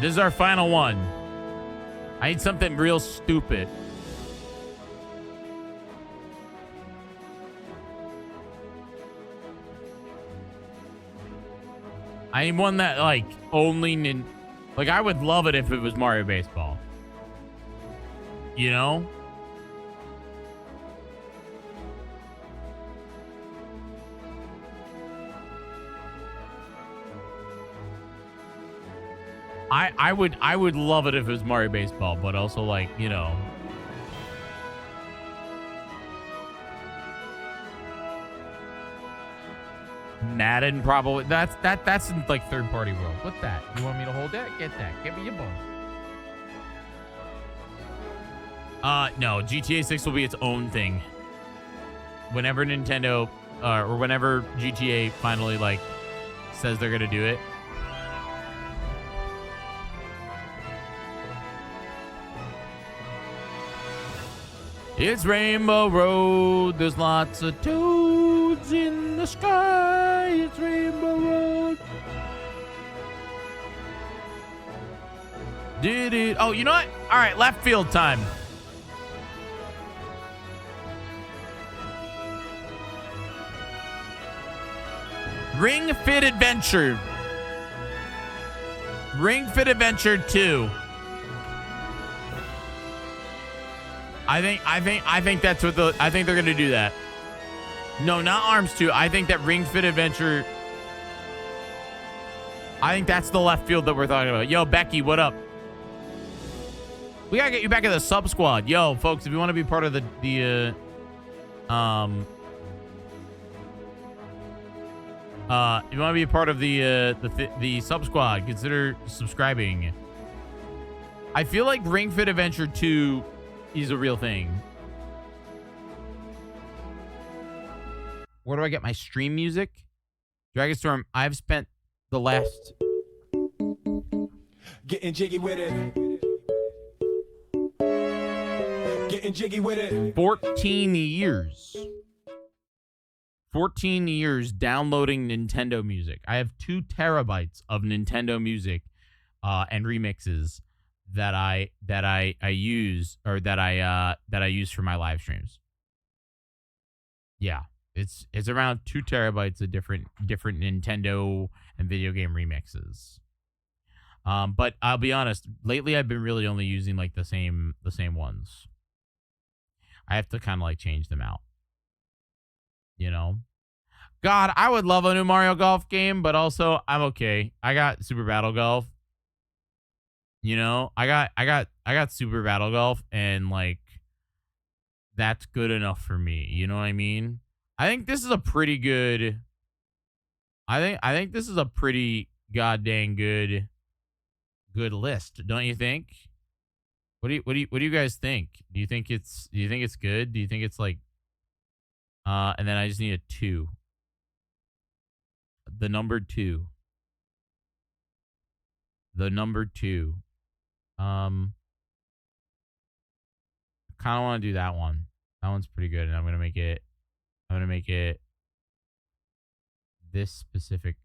This is our final one. I need something real stupid. I need one that, like, only... Like, I would love it if it was Mario Baseball. You know? I would love it if it was Mario Baseball, but also, like, you know... Madden probably. That's in like third party world. What's that? You want me to hold that? Get that. Give me your bone. No. GTA 6 will be its own thing. Whenever Nintendo or whenever GTA finally like says they're gonna do it. It's Rainbow Road. There's lots of toads in the sky. It's Rainbow Road. Did it? Oh, you know what? All right, left field time. Ring Fit Adventure. Ring Fit Adventure 2. I think that's what I think they're gonna do that. No, not Arms 2. I think that Ring Fit Adventure. I think that's the left field that we're talking about. Yo, Becky, what up? We gotta get you back in the sub squad. Yo, folks, if you want to be part of the if you want to be a part of the sub squad, consider subscribing. I feel like Ring Fit Adventure 2 is a real thing. Where do I get my stream music? Dragonstorm, I've spent the last... Getting jiggy with it. Getting jiggy with it. 14 years. 14 years downloading Nintendo music. I have 2 terabytes of Nintendo music and remixes that I use or that I use for my live streams. Yeah, it's around 2 terabytes of different Nintendo and video game remixes. But I'll be honest, lately I've been really only using like the same ones. I have to kind of like change them out. You know? God, I would love a new Mario Golf game, but also I'm okay. I got Super Battle Golf. You know, I got Super Battle Golf, and like that's good enough for me. You know what I mean? I think this is a pretty good. I think this is a pretty goddamn good list, don't you think? What do you guys think? Do you think it's good? Do you think it's like and then I just need a 2. The number 2. The number 2. Kind of want to do that one. That one's pretty good, and I'm gonna make it this specific.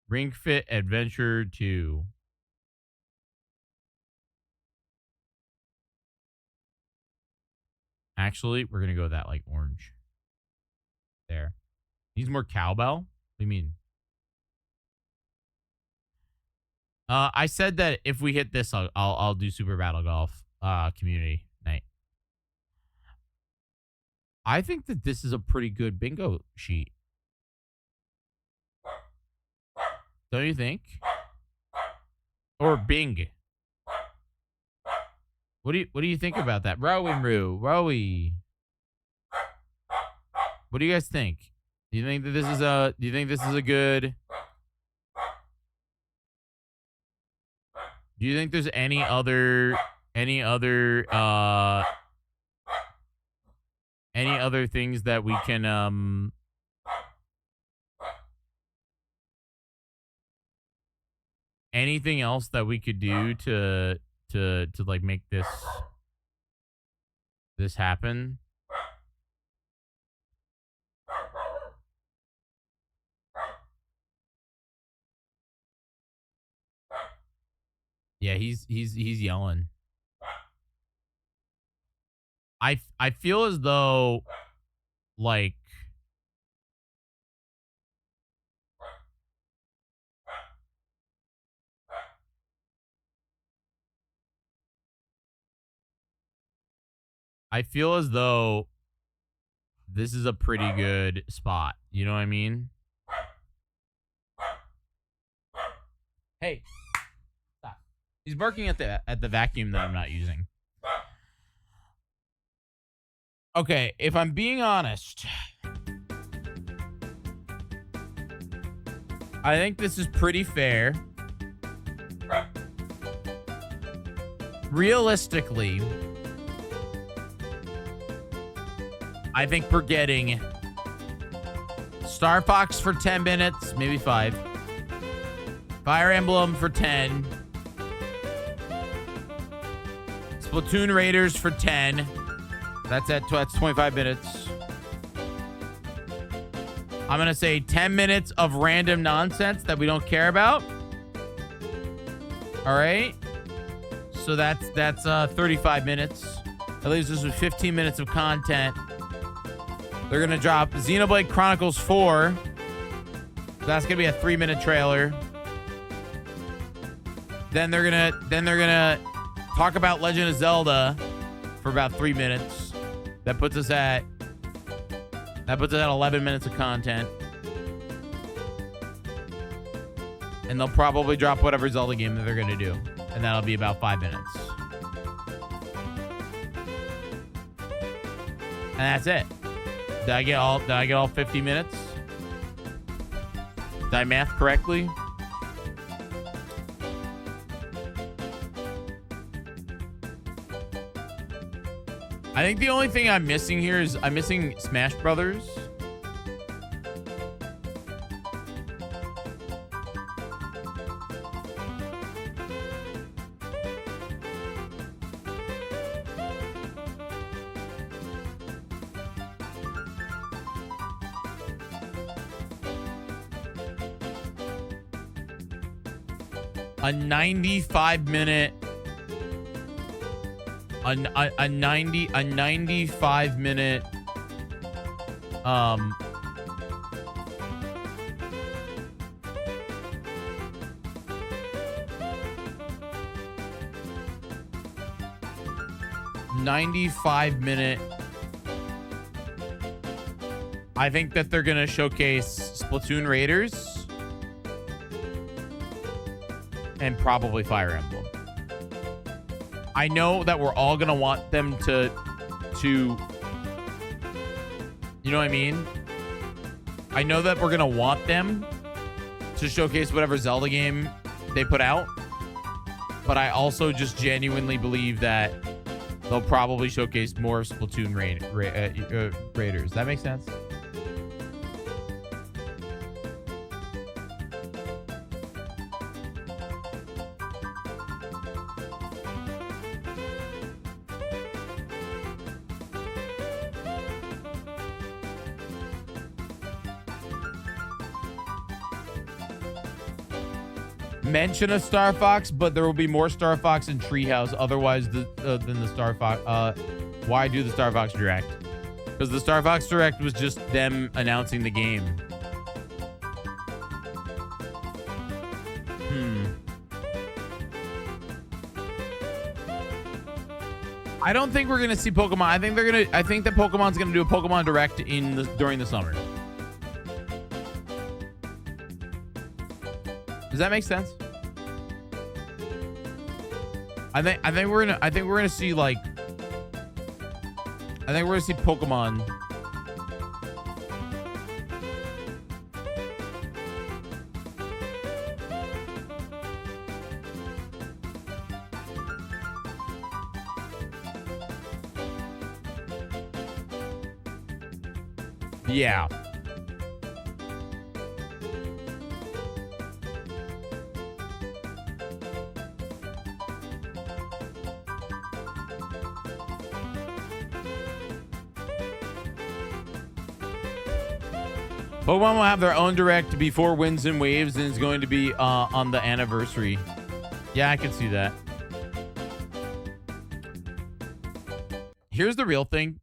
Ring Fit Adventure 2. Actually, we're gonna go with that like orange. There. Needs more cowbell? What do you mean? I said that if we hit this, I'll do Super Battle Golf community night. I think that this is a pretty good bingo sheet. Don't you think? Or Bing. What do you think about that? Rowie. What do you guys think? Do you think this is a good? Do you think there's any other things that we can anything else that we could do to like make this happen? Yeah, he's yelling. I feel as though like I feel as though this is a pretty good spot. You know what I mean? Hey, stop. He's barking at the vacuum that I'm not using. Okay, if I'm being honest, I think this is pretty fair. Realistically, I think we're getting Star Fox for 10 minutes, maybe 5. Fire Emblem for 10. Splatoon Raiders for 10. That's 25 minutes. I'm going to say 10 minutes of random nonsense that we don't care about. All right. So that's 35 minutes. That leaves us with 15 minutes of content. They're going to drop Xenoblade Chronicles 4. That's going to be a 3-minute trailer. Then they're going to talk about Legend of Zelda for about 3 minutes. That puts us at 11 minutes of content. And they'll probably drop whatever Zelda game that they're going to do. And that'll be about 5 minutes. And that's it. Did I get all 50 minutes? Did I math correctly? I think the only thing I'm missing here is I'm missing Smash Brothers. A 95-minute a 95-minute um 95-minute. I think that they're gonna showcase Splatoon Raiders and probably Fire Emblem. I know that we're all gonna want them to you know what I mean? I know that we're gonna want them to showcase whatever Zelda game they put out, but I also just genuinely believe that they'll probably showcase more Splatoon Raiders. That makes sense? Mention a Star Fox, but there will be more Star Fox in Treehouse otherwise than the Star Fox. Why do the Star Fox Direct? Because the Star Fox Direct was just them announcing the game. I don't think we're gonna see Pokemon. I think that Pokemon's gonna do a Pokemon Direct during the summer. Does that make sense? I think we're gonna see like Pokemon. Yeah. Pokemon will have their own direct before Winds and Waves, and it's going to be on the anniversary. Yeah, I could see that. Here's the real thing.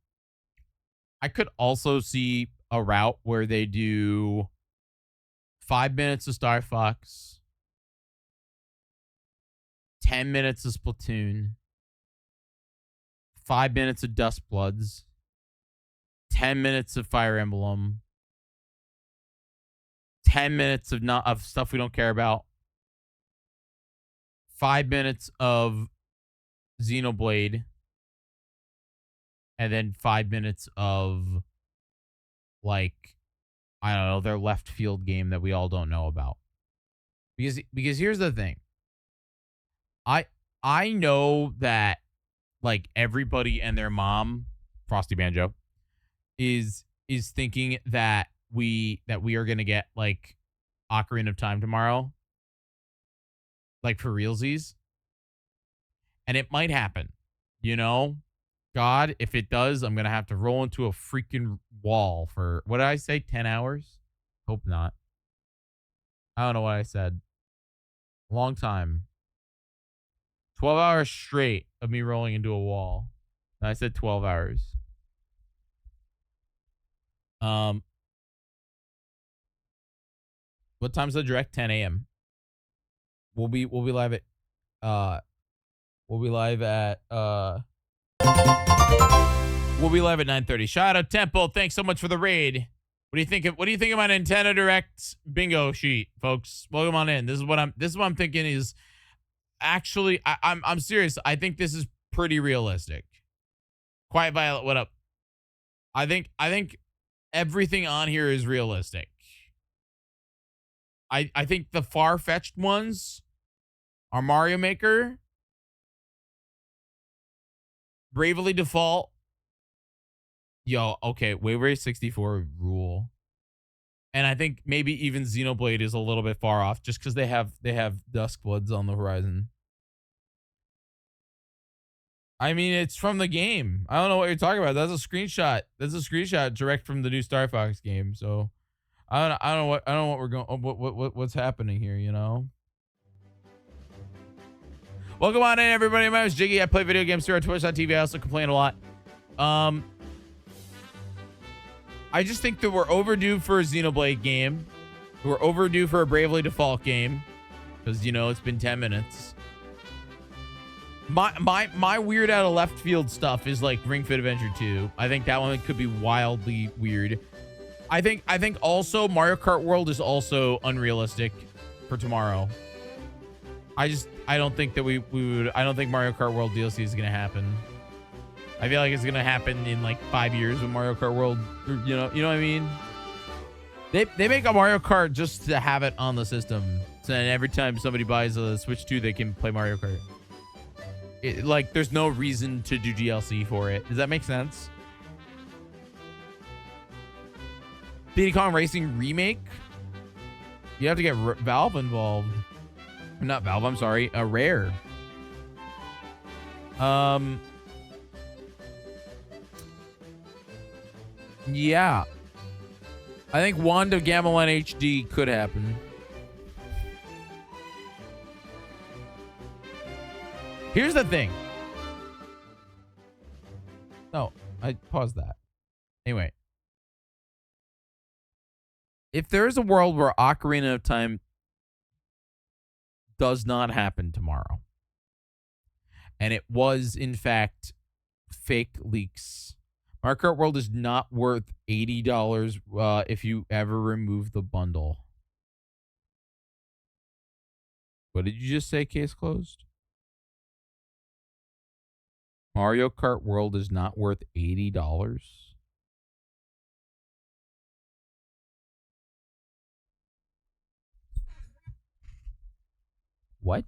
I could also see a route where they do 5 minutes of Star Fox, 10 minutes of Splatoon, 5 minutes of Dust Bloods, 10 minutes of Fire Emblem, 10 minutes of stuff we don't care about, 5 minutes of Xenoblade, and then 5 minutes of, like, I don't know, their left field game that we all don't know about. Because here's the thing. I know that, like, everybody and their mom, Frosty Banjo, is thinking that we are gonna get, like, Ocarina of Time tomorrow. Like, for realsies. And it might happen. You know? God, if it does, I'm gonna have to roll into a freaking wall for, what did I say, 10 hours? Hope not. I don't know what I said. Long time. 12 hours straight of me rolling into a wall. I said 12 hours. What time's the direct? 10 a.m. We'll be live at we'll be live at 9:30. Shout out Temple. Thanks so much for the raid. What do you think of my Nintendo Direct bingo sheet, folks? Welcome on in. This is what I'm thinking is actually I'm serious. I think this is pretty realistic. Quiet Violet, what up? I think everything on here is realistic. I think the far-fetched ones are Mario Maker, Bravely Default. Yo, okay, Wave Race 64 rule. And I think maybe even Xenoblade is a little bit far off just because they have Duskbloods on the horizon. I mean, it's from the game. I don't know what you're talking about. That's a screenshot. That's a screenshot direct from the new Star Fox game. So I don't know what we're going. What's happening here? You know. Welcome on in, everybody. My name is Jyggy. I play video games here on Twitch.tv. I also complain a lot. I just think that we're overdue for a Xenoblade game. We're overdue for a Bravely Default game because, you know, it's been 10 minutes. My weird out of left field stuff is like Ring Fit Adventure 2. I think that one could be wildly weird. I think also Mario Kart World is also unrealistic for tomorrow. I don't think that we would. I don't think Mario Kart World DLC is gonna happen. I feel like it's gonna happen in like 5 years with Mario Kart World. You know what I mean? They make a Mario Kart just to have it on the system, so then every time somebody buys a Switch 2, they can play Mario Kart. Like, there's no reason to do DLC for it. Does that make sense? Diddy Kong Racing Remake? You have to get Valve involved. Not Valve, I'm sorry. Rare. Yeah. I think Wanda Gamelan HD could happen. Here's the thing. No, I paused that. Anyway. If there is a world where Ocarina of Time does not happen tomorrow, and it was, in fact, fake leaks, Mario Kart World is not worth $80 if you ever remove the bundle. What did you just say, case closed? Mario Kart World is not worth $80? What?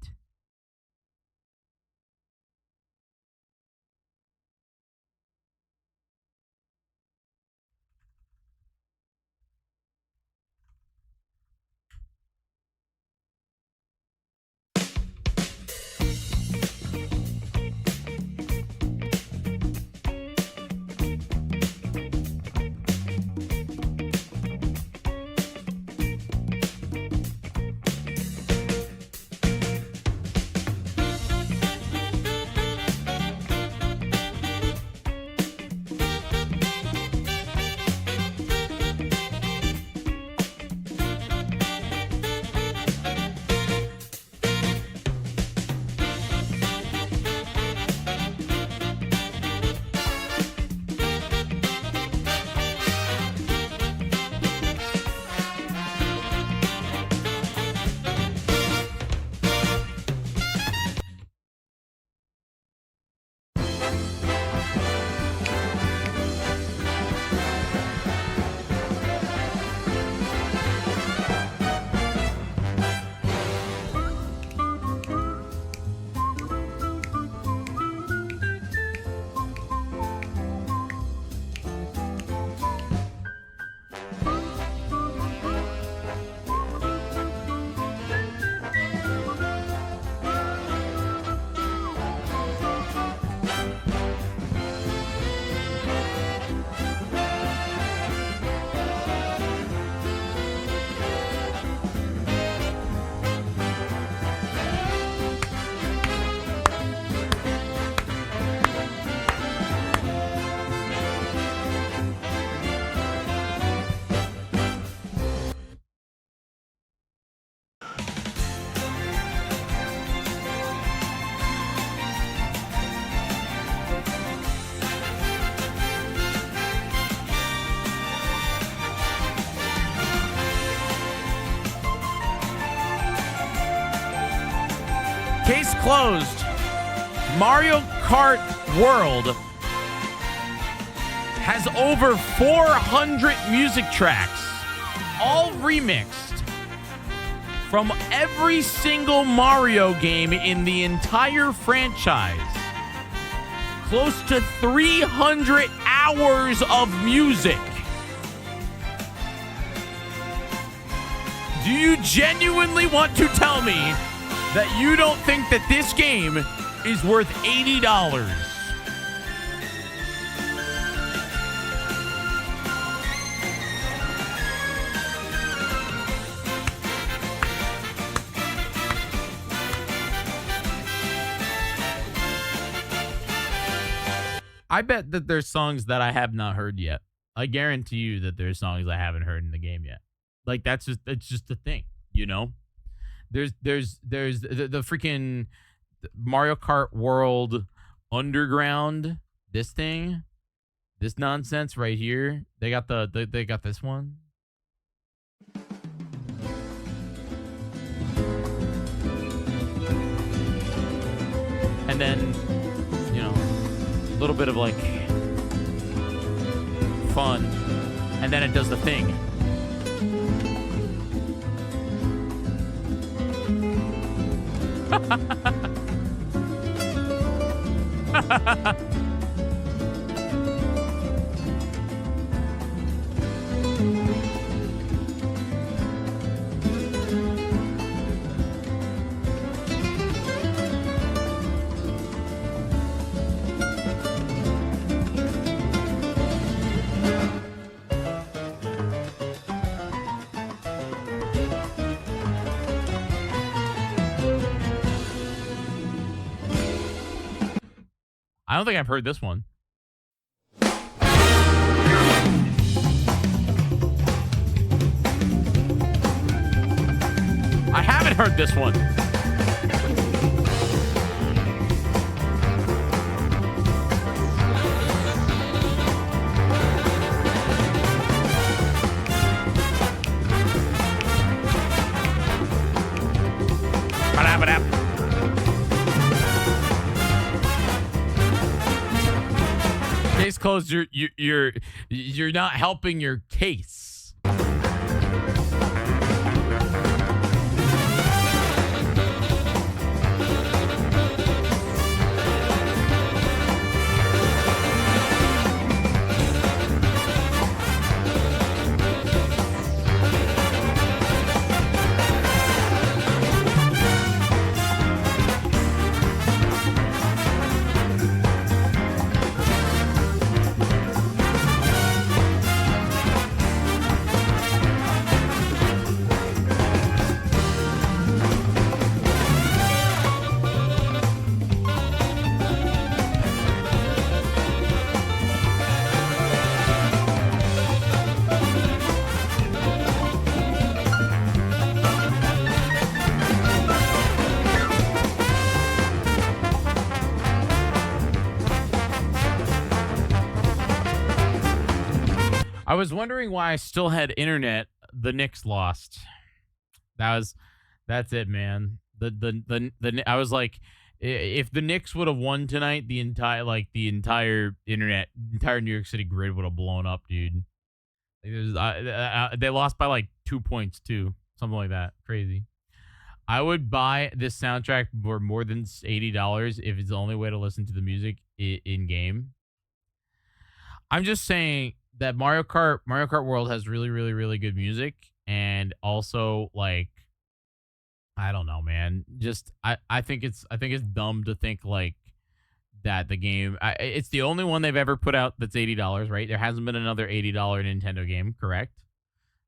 Case closed. Mario Kart World has over 400 music tracks, all remixed from every single Mario game in the entire franchise. Close to 300 hours of music. Do you genuinely want to tell me that you don't think that this game is worth $80? I bet that there's songs that I have not heard yet. I guarantee you that there's songs I haven't heard in the game yet. Like it's just the thing, you know? There's the freaking Mario Kart World Underground, this thing, this nonsense right here. They got they got this one. And then, you know, a little bit of like fun, and then it does the thing. I don't think I've heard this one. I haven't heard this one. Case closed. You're not helping your case. I was wondering why I still had internet. The Knicks lost. That's it, man. I was like, if the Knicks would have won tonight, the entire New York City grid would have blown up, dude. They lost by like 2 points too, something like that. Crazy. I would buy this soundtrack for more than $80 if it's the only way to listen to the music in game. I'm just saying that Mario Kart World has really, really, really good music, and also like, I don't know, man. Just I think it's dumb to think like that the game. It's the only one they've ever put out that's $80, right? There hasn't been another $80 Nintendo game, correct?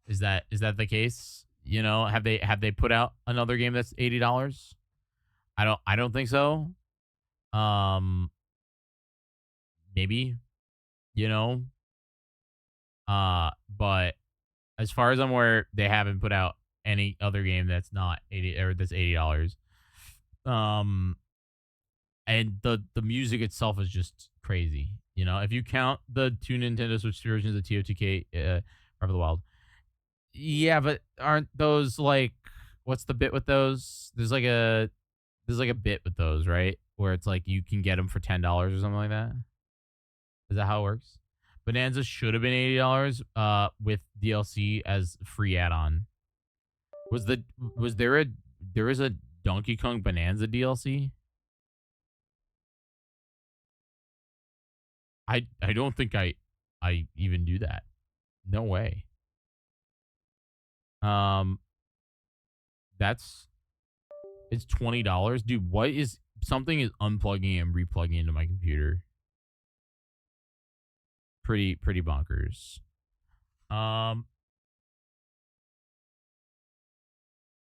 Is that the case? You know, have they put out another game that's $80? I don't think so. Maybe, you know. But as far as I'm aware, they haven't put out any other game that's not $80. And the music itself is just crazy. You know, if you count the two Nintendo Switch versions of TOTK, Breath of the Wild. Yeah, but aren't those like, what's the bit with those? There's There's like a bit with those, right? Where it's like you can get them for $10 or something like that. Is that how it works? Bonanza should have been $80 with DLC as free add-on. There is a Donkey Kong Bonanza DLC? I don't think I even do that. No way. It's $20. Dude, what is something is unplugging and replugging into my computer? Pretty bonkers.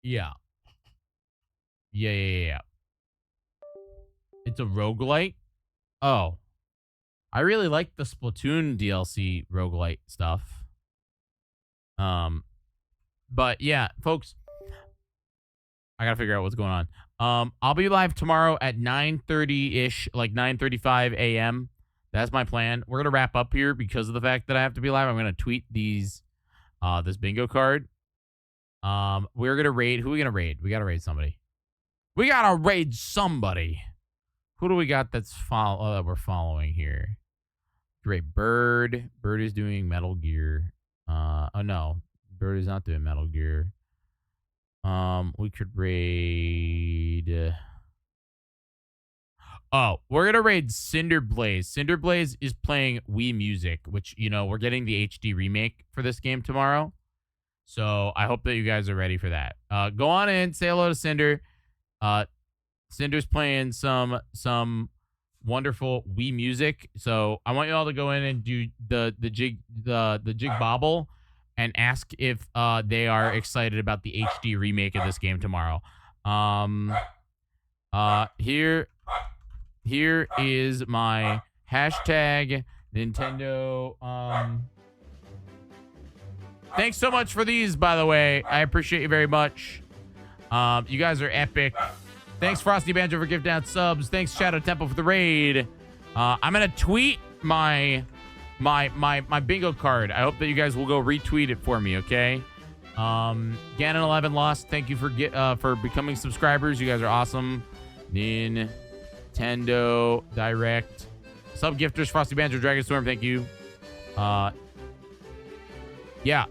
Yeah. Yeah. It's a roguelite? Oh. I really like the Splatoon DLC roguelite stuff. But yeah, folks, I gotta figure out what's going on. I'll be live tomorrow at 9:30-ish, like 9:35 a.m. That's my plan. We're gonna wrap up here because of the fact that I have to be live. I'm gonna tweet this bingo card. We're gonna raid. Who are we gonna raid? We gotta raid somebody. We gotta raid somebody. Who do we got that we're following here? Great. Bird. Bird is doing Metal Gear. Oh no. Bird is not doing Metal Gear. We could raid. Oh, we're gonna raid Cinderblaze. Cinderblaze is playing Wii Music, which, you know, we're getting the HD remake for this game tomorrow. So I hope that you guys are ready for that. Go on in, say hello to Cinder. Cinder's playing some wonderful Wii Music. So I want you all to go in and do the jig bobble and ask if they are excited about the HD remake of this game tomorrow. Here is my hashtag Nintendo. Thanks so much for these, by the way. I appreciate you very much. You guys are epic. Thanks, Frosty Banjo, for gifting out subs. Thanks, Shadow Temple, for the raid. I'm gonna tweet my bingo card. I hope that you guys will go retweet it for me, okay? Ganon11 Lost, thank you for becoming subscribers. You guys are awesome. Nintendo Direct. Sub gifters, Frosty Banjo, Dragon Storm, thank you. Yeah.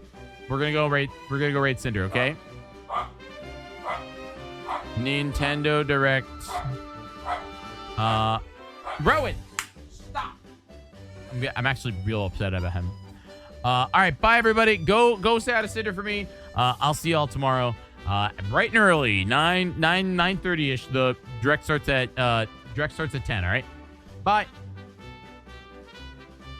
We're gonna go raid Cinder, okay? Nintendo Direct. Rowan, stop. I'm actually real upset about him. All right, bye everybody. Go say hi to Cinder for me. I'll see y'all tomorrow. Bright and early, 9:30ish. The direct starts at 10. All right. Bye.